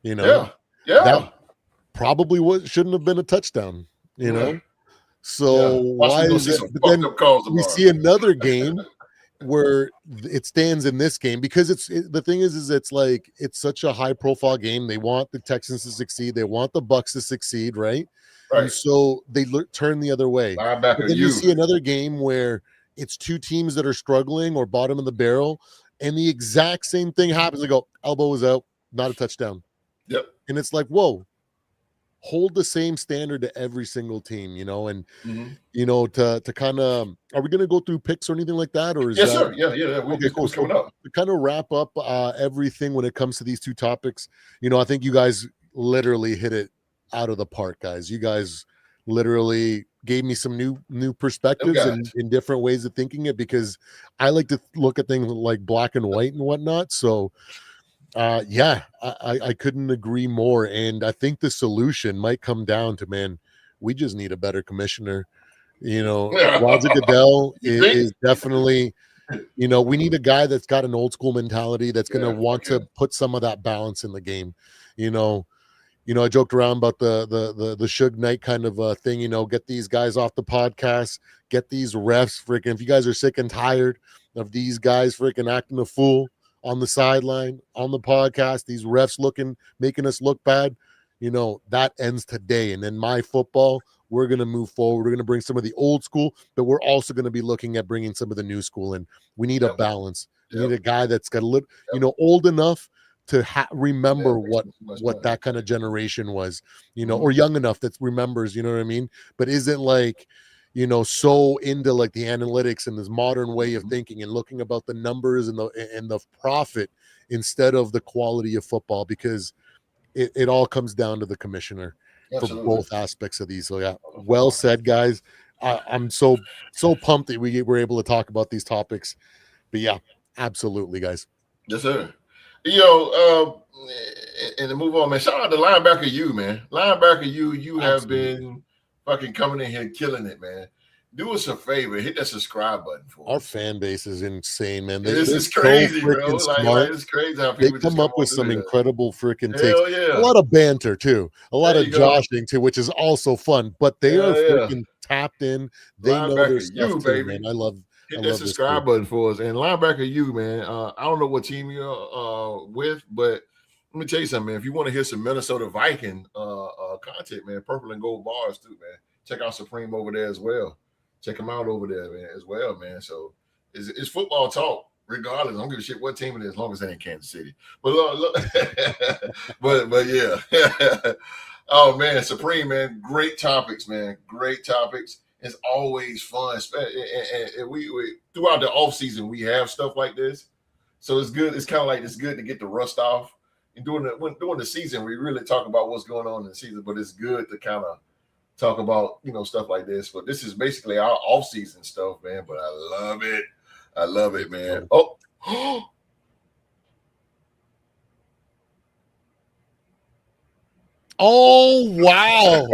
You know, that probably shouldn't have been a touchdown, you know? So why is it? But then we see another game where it stands in this game, because the thing is it's like, it's such a high profile game. They want the Texans to succeed. They want the Bucks to succeed. Right. And so they turn the other way. But then you see another game where it's two teams that are struggling or bottom of the barrel, and the exact same thing happens. They go, elbow is out, not a touchdown. Yep. And it's like, whoa, hold the same standard to every single team, you know, and you know, to kind of, are we going to go through picks or anything like that? Or is sir. Yeah. Okay, cool. Coming up. To kind of wrap up everything when it comes to these two topics, you know, I think you guys literally hit it out of the park, guys. You guys literally gave me some new perspectives in different ways of thinking it, because I like to look at things like black and white and whatnot. So I couldn't agree more. And I think the solution might come down to, man, we just need a better commissioner. You know, Roger Goodell is definitely, you know, we need a guy that's got an old school mentality that's going to want to put some of that balance in the game. You know, I joked around about the Suge Knight kind of thing, you know, get these guys off the podcast, get these refs freaking, if you guys are sick and tired of these guys freaking acting a fool on the sideline, on the podcast, these refs making us look bad, you know, that ends today. And then my football, we're going to move forward. We're going to bring some of the old school, but we're also going to be looking at bringing some of the new school in. We need a balance. We need a guy that's got a little, you know, old enough to remember what that kind of generation was, you know, or young enough that remembers, you know what I mean? But isn't like, you know, so into like the analytics and this modern way of thinking and looking about the numbers and the profit instead of the quality of football, because it all comes down to the commissioner for both aspects of these. So yeah, well said, guys. I'm so pumped that we were able to talk about these topics. But yeah, absolutely, guys. Yes, sir. Yo, and to move on, man, shout out to Linebacker U, man. Linebacker U, you have been fucking coming in here killing it, man. Do us a favor, hit that subscribe button for us. Our fan base is insane, man. This is crazy, so bro. Like, it's crazy how people come up with some incredible freaking takes. A lot of banter too, a lot of joshing too, which is also fun. But they are freaking tapped in. They know their stuff too, man. I love. Hit that subscribe button for us. And Linebacker U, man. I don't know what team you're with, but Let me tell you something, man. If you want to hear some Minnesota Viking content, man, Purple and Gold bars too, man. Check out Supreme over there as well. Check them out over there, man, as well, man. So it's football talk, regardless. I don't give a shit what team it is, as long as it ain't Kansas City. But look, but yeah. Oh man, Supreme, man, great topics, man. Great topics. It's always fun. And we throughout the off season, we have stuff like this. So it's good. It's kind of like it's good to get the rust off. And during the season, we really talk about what's going on in the season, but it's good to kind of talk about, stuff like this. But this is basically our off-season stuff, man. But I love it. I love it, man. Oh. Oh, wow.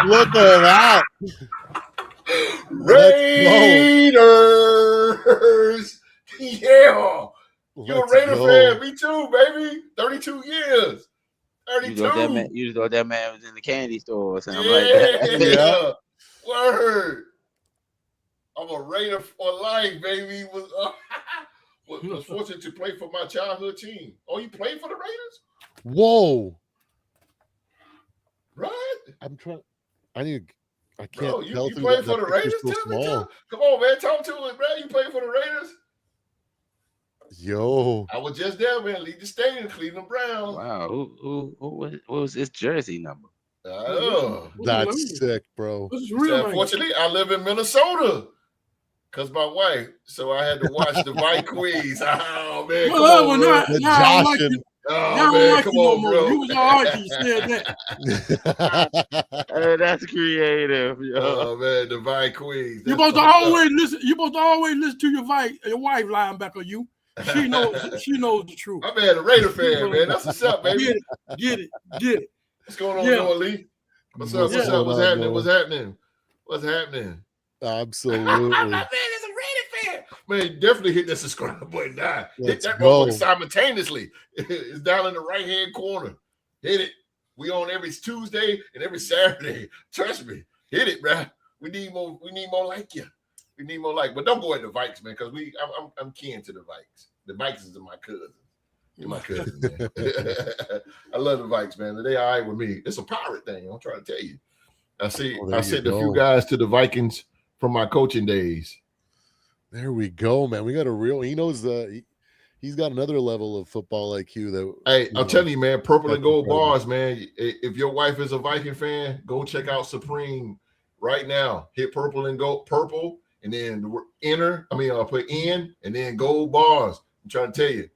Look at that. Raiders. Yeah. You're a Raider fan. Me too, baby. 32 years. 32. You thought that man was in the candy store or something like that. Yeah. Word. I'm a Raider for life, baby. Was fortunate to play for my childhood team. Oh, you played for the Raiders? Whoa. Right? I'm trying. I can't Bro, tell. You played for the Raiders? So Come on, man. Talk to us, bro. You played for the Raiders? Yo. I was just there, man. Lead the stadium, Cleveland Browns. Wow. Who what was his jersey number? That's sick, bro. Unfortunately, I live in Minnesota because my wife. So I had to watch the Vikings. Oh, man. Come on, bro. Come on, bro. You was all right. You said that. That's creative. Yo. Oh man, the Vikings. You supposed to always listen. You supposed to always listen to your wife linebacker. You. She knows the truth. I'm a Raider fan, man. That's what's up, baby. Get it. What's going on, Noah Lee? What's up? What's happening? What's happening? Absolutely. Man, it's a Raider fan. Man, definitely hit that subscribe button. Hit that go. motherfucker simultaneously. It's down in the right-hand corner. Hit it. We on every Tuesday and every Saturday. Trust me. Hit it, bro. We need more like you. We need more like, but don't go at the Vikes, man, because I'm kin to the Vikes. The Vikes are my cousins. They're my cousins, man. I love the Vikes, man. They all right with me. It's a pirate thing. I'm trying to tell you. I sent a few guys to the Vikings from my coaching days. There we go, man. We got a real. He knows he's got another level of football IQ. That I'm telling you, man. Purple and Gold bars, man. If your wife is a Viking fan, go check out Supreme right now. Hit Purple and Purple. And then I'll put in and then Gold bars. I'm trying to tell you,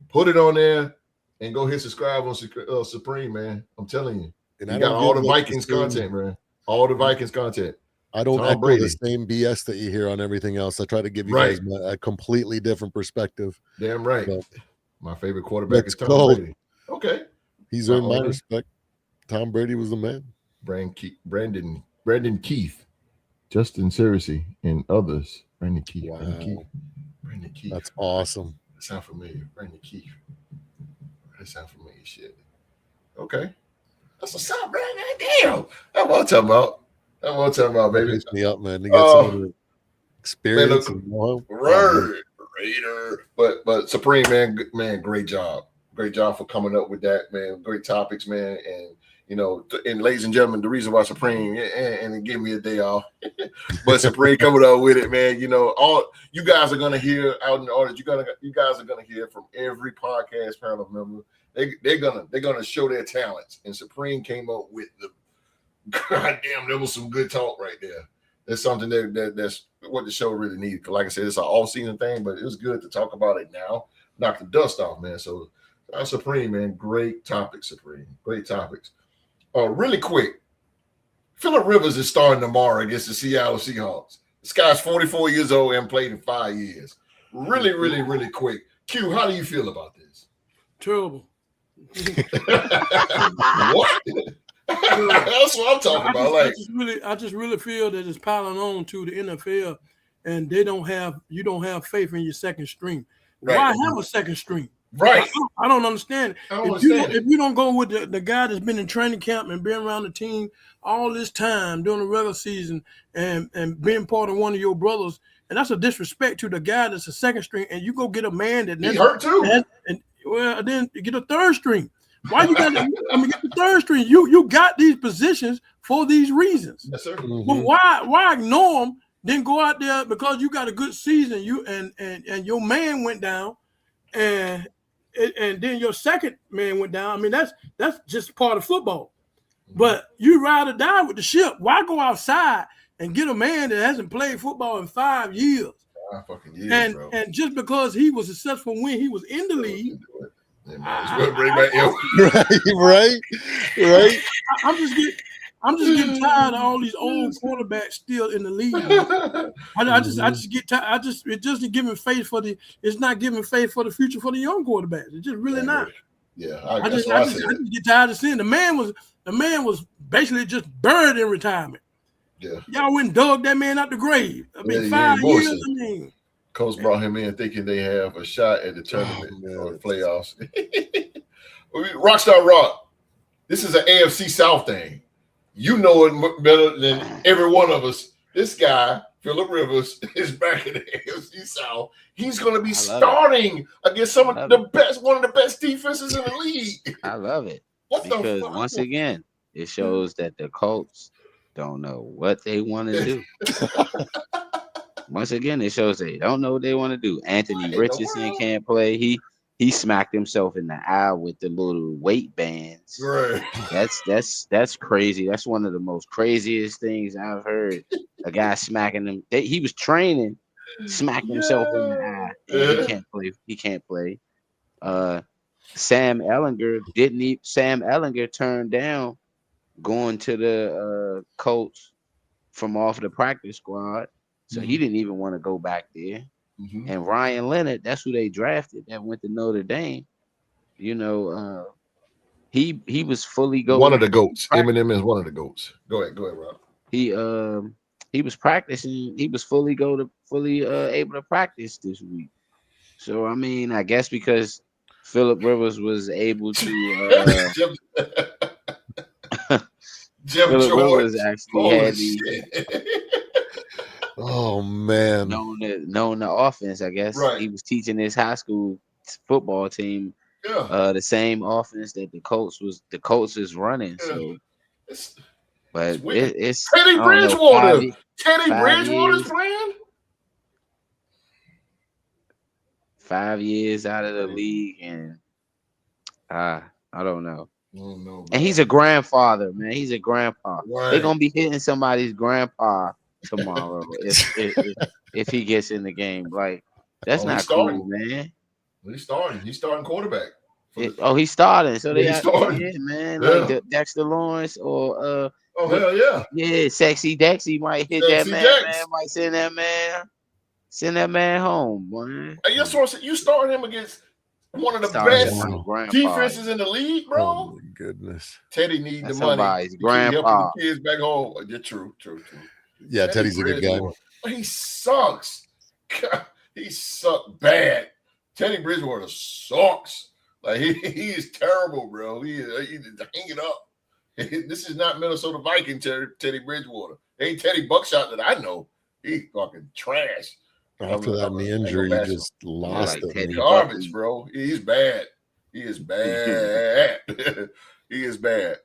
put it on there and go hit subscribe on Supreme, man. I'm telling you. And you got all the Vikings content, man. All the Vikings content. I don't echo the same BS that you hear on everything else. I try to give you guys a completely different perspective. Damn right. So, my favorite quarterback is Tom Brady. Okay. He's earned my respect. Tom Brady was the man. Brandon Keith. Justin Cersei and others. Brandon Keith. Wow. Brandon Keith. That's awesome. That sounds familiar. Brandon Keith. That sounds familiar shit. Okay. That's what's up, man. Damn. That's what I'm talking about. That's what I'm talking about, baby. Makes me up, man. You got some of the experience. Word. Raider. But Supreme, man, great job. Great job for coming up with that, man. Great topics, man. And and ladies and gentlemen, the reason why Supreme and give me a day off, but Supreme coming up with it, man. All you guys are gonna hear out in the audience. You guys are gonna hear from every podcast panel member. They're gonna show their talents. And Supreme came up with the goddamn. There was some good talk right there. There's something that's what the show really needs. Like I said, it's an all-season thing, but it was good to talk about it now. Knock the dust off, man. So Supreme, man, great topics, Supreme. Great topics. Really quick, Phillip Rivers is starting tomorrow against the Seattle Seahawks. This guy's 44 years old and played in 5 years. Really, really, really quick. Q, how do you feel about this? Terrible. What? That's what I'm talking about. I just really feel that it's piling on to the NFL, and you don't have faith in your second string. Right. Why have a second string? Right. I don't understand. If you don't go with the guy that's been in training camp and been around the team all this time during the regular season and being part of one of your brothers, and that's a disrespect to the guy that's a second string, and you go get a man that he hurt too. Then you get a third string. Why you got? I mean, get the third string. You got these positions for these reasons. Yes, sir. Mhm. But why ignore them? Then go out there because you got a good season. You and your man went down, and then your second man went down. I mean, that's just part of football. But you ride or die with the ship. Why go outside and get a man that hasn't played football in 5 years? 5 fucking years, bro. And just because he was successful when he was in the league, yeah, man, he's gonna bring back right. I'm just getting tired of all these old quarterbacks still in the league. I just get tired. It just giving faith for the. It's not giving faith for the future for the young quarterbacks. It's just really not. Yeah, I just get tired of seeing the man was basically just buried in retirement. Yeah, y'all went and dug that man out the grave. I mean, 5 years. I mean, Coach brought him in thinking they have a shot at the tournament or the playoffs. Rockstar Rock, this is an AFC South thing. You know it better than every one of us. This guy, Phillip Rivers, is back in the AFC South. He's going to be starting against one of the best defenses in the league. I love it. Because once again, it shows that the Colts don't know what they want to do. Once again, it shows they don't know what they want to do. Anthony Richardson can't play. He smacked himself in the eye with the little weight bands. Right. That's crazy. That's one of the most craziest things I've heard. A guy smacking him. He was training, smacked himself in the eye. And he can't play. He can't play. Sam Ellinger turned down going to the Colts from off the practice squad. So he didn't even want to go back there. Mm-hmm. And Ryan Leonard, that's who they drafted that went to Notre Dame. You know, he was fully going. One of the goats. Eminem is one of the goats. Go ahead, Rob. He was practicing. He was fully able to practice this week. So I mean, I guess because Phillip Rivers was able to. Phillip Rivers actually had the. Oh man! Knowing the offense, I guess he was teaching his high school football team the same offense that the Colts is running. So, it's Teddy Bridgewater. Teddy Bridgewater's playing. 5 years out of the league, and I don't know. Oh, no, and he's a grandfather, man. He's a grandpa. Right. They're gonna be hitting somebody's grandpa tomorrow if he gets in the game. Like that's not cool, man. He's starting. He's starting quarterback. He's starting. So they starting. Yeah, man. Like Dexter Lawrence or hell yeah. Yeah, Sexy Dexy might hit Sexy that man. Man might send that man home, boy. Hey, you starting him against one of the best defenses in the league, bro. Oh my goodness. Teddy needs the money. Somebody's grandpa. The kids back home. Yeah, true. Yeah, Teddy's a good guy. But he sucks. God, he sucked bad. Teddy Bridgewater sucks. Like he is terrible, bro. He's hanging up. This is not Minnesota Viking Teddy Bridgewater. Ain't Teddy Buckshot that I know. He's fucking trash. After that knee injury, he just lost it. Garbage, bro. He's bad. He is bad. He is bad.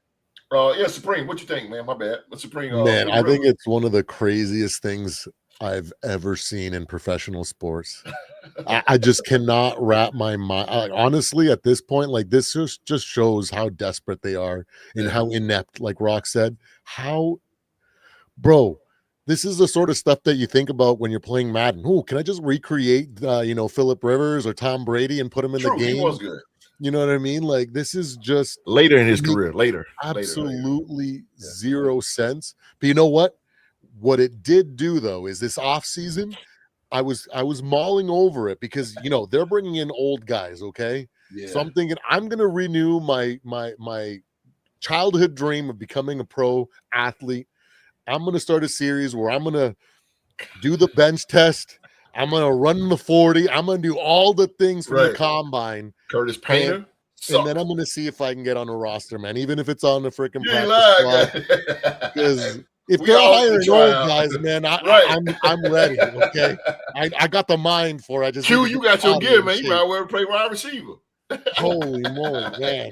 Supreme, what you think, man? My bad. Supreme. Man, I think it's one of the craziest things I've ever seen in professional sports. I just cannot wrap my mind. Honestly, at this point, like this just shows how desperate they are and how inept, like Rock said. Bro, this is the sort of stuff that you think about when you're playing Madden. Oh, can I just recreate, Phillip Rivers or Tom Brady and put him in the game? He was good. You know what I mean? Like this is just later in his career. Later, absolutely zero sense. But you know what? What it did do though is this off season, I was mulling over it because they're bringing in old guys. Okay, so I'm thinking I'm gonna renew my childhood dream of becoming a pro athlete. I'm going to start a series where I'm going to do the bench test. I'm going to run the 40. I'm going to do all the things from the combine. Curtis Painter. And then I'm going to see if I can get on a roster, man, even if it's on the freaking practice squad. Because if they're hiring old guys, man, I'm ready, okay? I got the mind for it. You got your gear, man. You might well play wide receiver. Holy moly, man.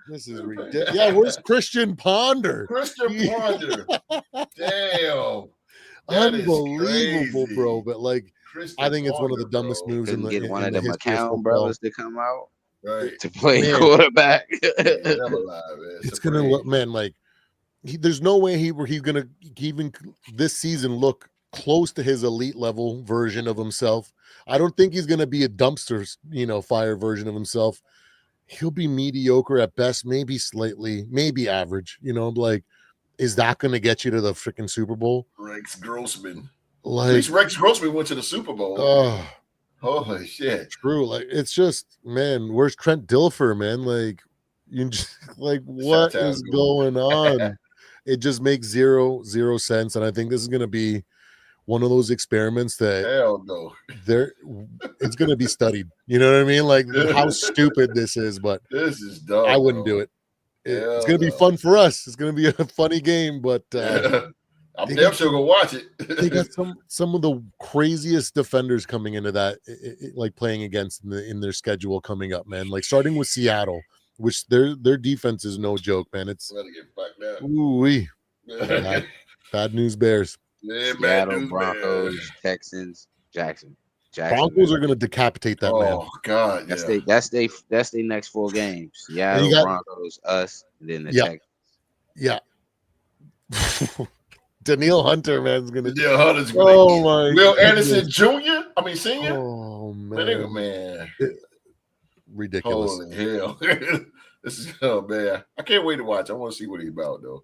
This is ridiculous. Yeah, where's Christian Ponder? Christian Ponder. Damn. That is Unbelievable, crazy. bro. But like, Christian I think it's one of the Ponder, dumbest bro. moves in Couldn't the get one in of the the history of McCown football. brothers to come out Right. to play Man. quarterback. Yeah, never lie, man. It's gonna look, man. Like, there's no way he's gonna even this season look close to his elite level version of himself. I don't think he's gonna be a dumpster, fire version of himself. He'll be mediocre at best, maybe slightly, maybe average. Like, is that gonna get you to the freaking Super Bowl? Rex Grossman. Like, at least Rex Grossman went to the Super Bowl. Oh, holy shit! True. Like, it's just, man. Where's Trent Dilfer, man? Like, you just, like, what is going on? It just makes zero sense, and I think this is gonna be one of those experiments that hell no, it's gonna be studied. You know what I mean? Like, how stupid this is, but this is dumb. I wouldn't do it. It's gonna be fun for us. It's gonna be a funny game, but I'm damn sure gonna watch it. They got some of the craziest defenders coming into that, like playing against in their schedule coming up, man. Like starting with Seattle, which their defense is no joke, man. It's ooh-wee. Bad news Bears. Yeah, Seattle, Broncos, Texans, Jackson. Broncos are gonna decapitate that man. Oh God, that's their next 4 games. Seattle, Broncos, us, and then the Texans. Yeah. Danielle Hunter, man, is gonna. Danielle Hunter's gonna. Oh my. Will Anderson Jr. Senior. Oh man. Ridiculous. Holy hell! This is man. I can't wait to watch. I want to see what he's about though.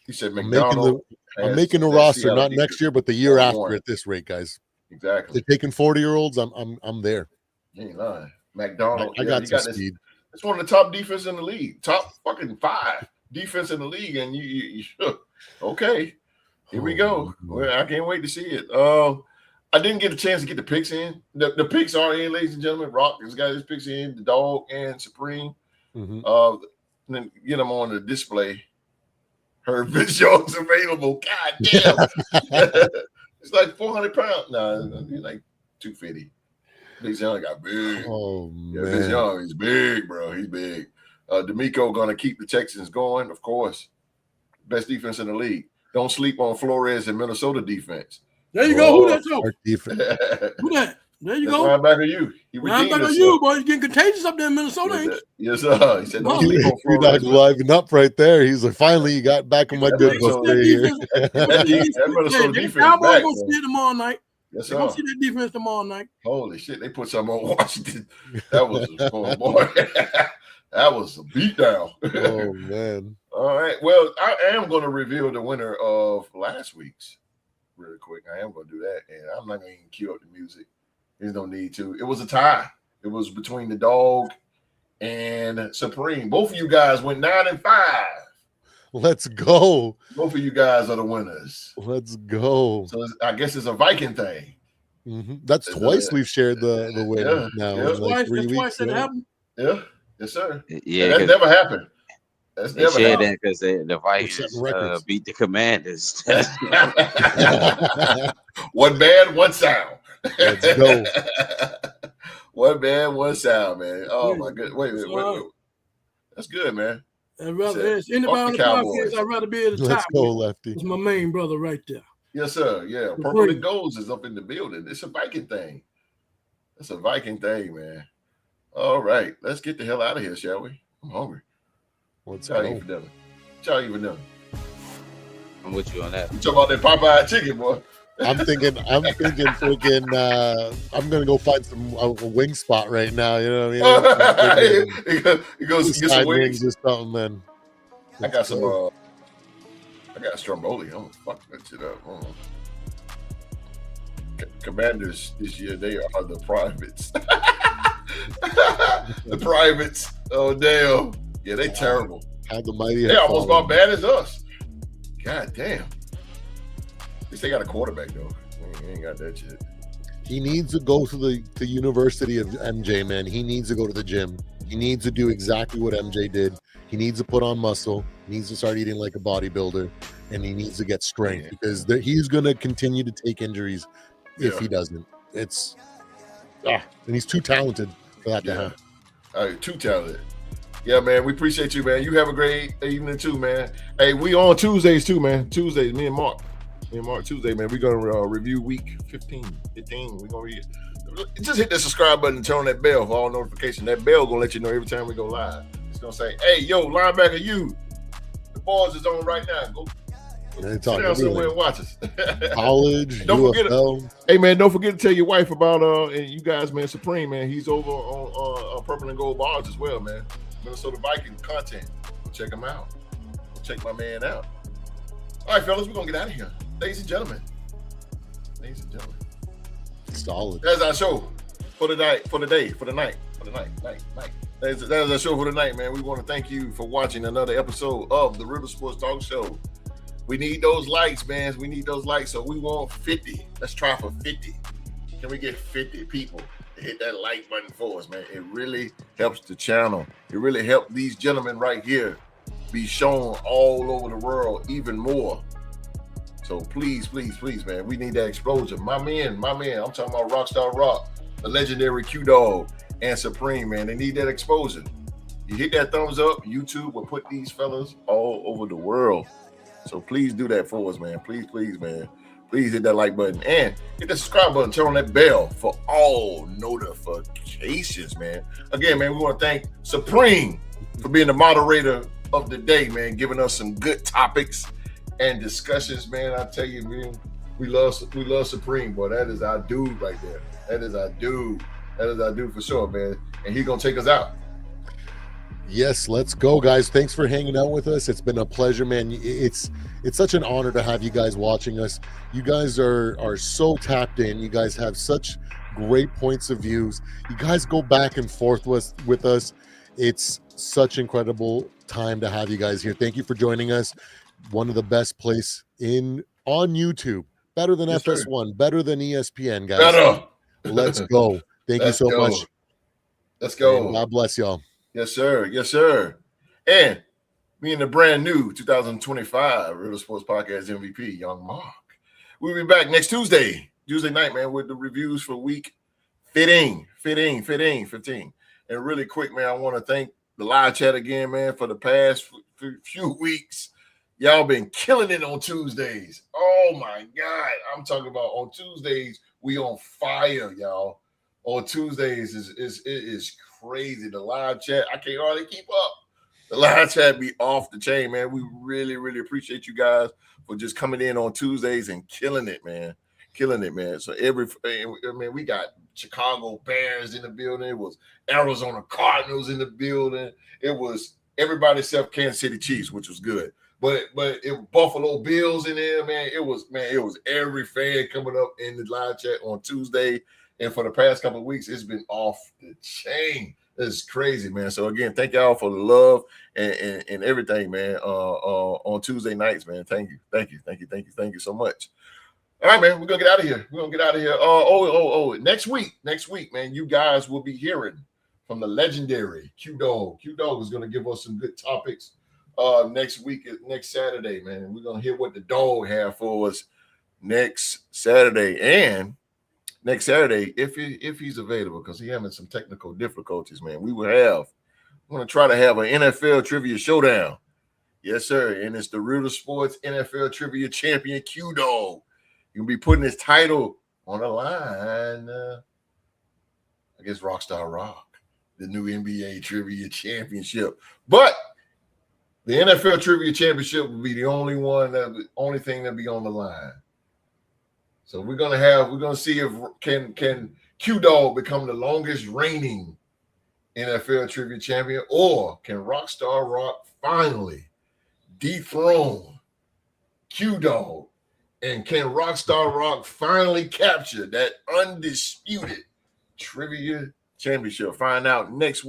He said McDonald. I'm making the roster, not next year, but the year after at this rate, guys. Exactly. They're taking 40-year-olds. I'm there. You ain't lying. McDonald. I got some speed. It's one of the top defense in the league. Top fucking 5 defense in the league, and you okay. Here we go. Well, I can't wait to see it. I didn't get a chance to get the picks in. The picks are in, ladies and gentlemen. Rock has got his picks in. The Dog and Supreme. And then get them on the display. Her Young's available. God damn. It's like 400 pounds. No, he's like 250. Big Young got big. Oh, man. Yeah, Big Young, he's big, bro. He's big. D'Amico going to keep the Texans going, of course. Best defense in the league. Don't sleep on Flores and Minnesota defense. There you go. Who that talk? Who that? There you go. Linebacker you. Linebacker you, boy. He's getting contagious up there in Minnesota, ain't you? Yes, sir. He said, don't sleep on Flores. You're not liven up right there. He's like, finally, you got back on my good book right here. That Minnesota defense Cowboys going to see it tomorrow night. Yes, they're going to see that defense tomorrow night. Holy shit. They put something on Washington. That was oh, boy. That was a beatdown. Oh, man. All right. Well, I am going to reveal the winner of last week's really quick. I am going to do that. And I'm not going to even cue up the music. There's no need to. It was a tie. It was between the Dog and Supreme. Both of you guys went 9-5. Let's go. Both of you guys are the winners. Let's go. So I guess it's a Viking thing. That's twice we've shared the win now. Yeah. In like 3 weeks. That happened. Yeah. Yes, sir. Yeah, that never happened. That's never happened. Because the Vikings beat the Commanders. One bad, one sound. Let's go. One bad, one sound, man. Oh my goodness. Wait. That's good, man. I'd rather anybody on the podcast, I'd rather be at the top. Let's go, Lefty. It's my main brother right there. Yes, sir. Yeah. Purple and Golds is up in the building. It's a Viking thing. That's a Viking thing, man. All right. Let's get the hell out of here, shall we? I'm hungry. What's y'all eat for dinner? Y'all eat for dinner? I'm with you on that. You talking about that Popeye chicken, boy? I'm thinking freaking I'm gonna go find some a wing spot right now, you know what I mean? He goes get some wings or something, man. I got some I got Stromboli. I'm gonna fuck that shit up. Commanders this year, they are the privates. The privates. Oh damn. Yeah, they terrible. How the mighty they almost about bad as us. God damn. At least they got a quarterback though. They ain't got that shit. He needs to go to the University of MJ, man. He needs to go to the gym. He needs to do exactly what MJ did. He needs to put on muscle. He needs to start eating like a bodybuilder, and he needs to get strength because he's going to continue to take injuries if he doesn't. It's and he's too talented for that to happen. Too talented. Yeah, man. We appreciate you, man. You have a great evening too, man. Hey, we on Tuesdays too, man. Tuesdays, me and Mark Tuesday, man. We're gonna review week 15. We're gonna just hit the subscribe button and turn on that bell for all notifications. That bell gonna let you know every time we go live. It's gonna say, "Hey, yo, linebacker, you. The boys is on right now. Go sit down somewhere and watch us." College, don't UFL. forget, hey man, don't forget to tell your wife about and you guys, man. Supreme, man. He's over on Purple and Gold Bars as well, man. Minnesota Viking content. Go check him out. Go check my man out. All right, fellas, we're gonna get out of here. Ladies and gentlemen. Solid. That's our show for the night, night. That is our show for the night, man. We want to thank you for watching another episode of the River Sports Talk Show. We need those likes, man. We need those likes. So we want 50. Let's try for 50. Can we get 50 people to hit that like button for us, man? It really helps the channel. It really helps these gentlemen right here be shown all over the world even more. So please, man, we need that explosion. My man, I'm talking about Rockstar Rock, the legendary Q-Dog, and Supreme, man. They need that exposure. You hit that thumbs up, YouTube will put these fellas all over the world. So please do that for us, man. Please, man. Please hit that like button and hit the subscribe button. Turn on that bell for all notifications, man. Again, man, we want to thank Supreme for being the moderator of the day, man, giving us some good topics and discussions, man. I tell you, man, we love Supreme, boy. That is our dude right there. That is our dude for sure, man. And he's gonna take us out. Yes, let's go, guys. Thanks for hanging out with us. It's been a pleasure, man. It's such an honor to have you guys watching us. You guys are so tapped in. You guys have such great points of views. You guys go back and forth with us. It's such incredible time to have you guys here. Thank you for joining us. One of the best place on YouTube. Better than FS1, better than ESPN, guys. Better. Let's go. Thank you so much. Let's go. And God bless y'all. Yes, sir. And me and the brand new 2025 River Sports Podcast MVP, Young Mark. We'll be back next Tuesday night, man, with the reviews for week 15. And really quick, man, I want to thank the live chat again, man, for the past few weeks. Y'all been killing it on Tuesdays. Oh my God. I'm talking about on Tuesdays, we on fire, y'all. On Tuesdays it is crazy. The live chat, I can't hardly keep up. The live chat be off the chain, man. We really, really appreciate you guys for just coming in on Tuesdays and killing it, man. So we got Chicago Bears in the building. It was Arizona Cardinals in the building. It was everybody except Kansas City Chiefs, which was good. But it was Buffalo Bills in there, man. It was every fan coming up in the live chat on Tuesday. And for the past couple of weeks, it's been off the chain. It's crazy, man. So again, thank y'all for the love and everything, man. On Tuesday nights, man. Thank you so much. All right, man. We're gonna get out of here. Next week, man, you guys will be hearing from the legendary Q-Dog. Q-Dog is gonna give us some good topics. Next Saturday, man. We're gonna hear what the dog have for us next Saturday. And next Saturday, if he's available, because he's having some technical difficulties, man, we're gonna try to have an NFL trivia showdown. Yes, sir. And it's the River Sports NFL Trivia Champion Q-Dog. You'll be putting his title on the line against Rockstar Rock, the new NBA Trivia Championship. But the NFL Trivia Championship will be the only thing that be on the line. So we're gonna see if can Q-Dog become the longest reigning NFL Trivia Champion, or can Rockstar Rock finally dethrone Q-Dog, and can Rockstar Rock finally capture that undisputed Trivia Championship? Find out next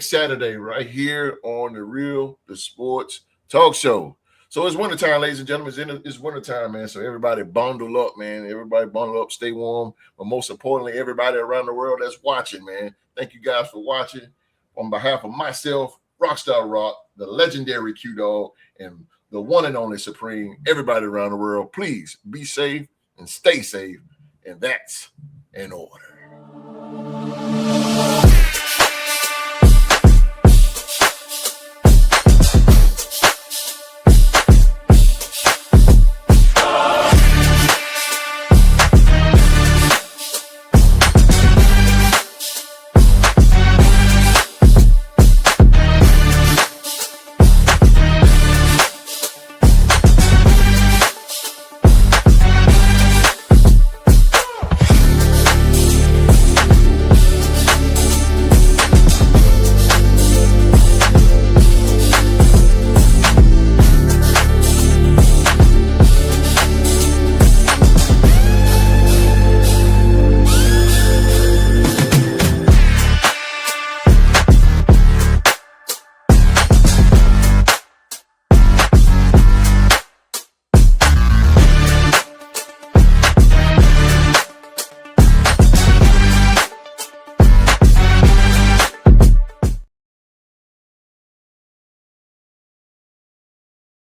Saturday, right here on the Sports Talk Show. So it's wintertime, ladies and gentlemen. It's wintertime, man. So everybody bundle up, man. Everybody bundle up, stay warm. But most importantly, everybody around the world that's watching, man. Thank you guys for watching. On behalf of myself, Rockstar Rock, the legendary Q-Dog, and the one and only Supreme, everybody around the world, please be safe and stay safe. And that's in order.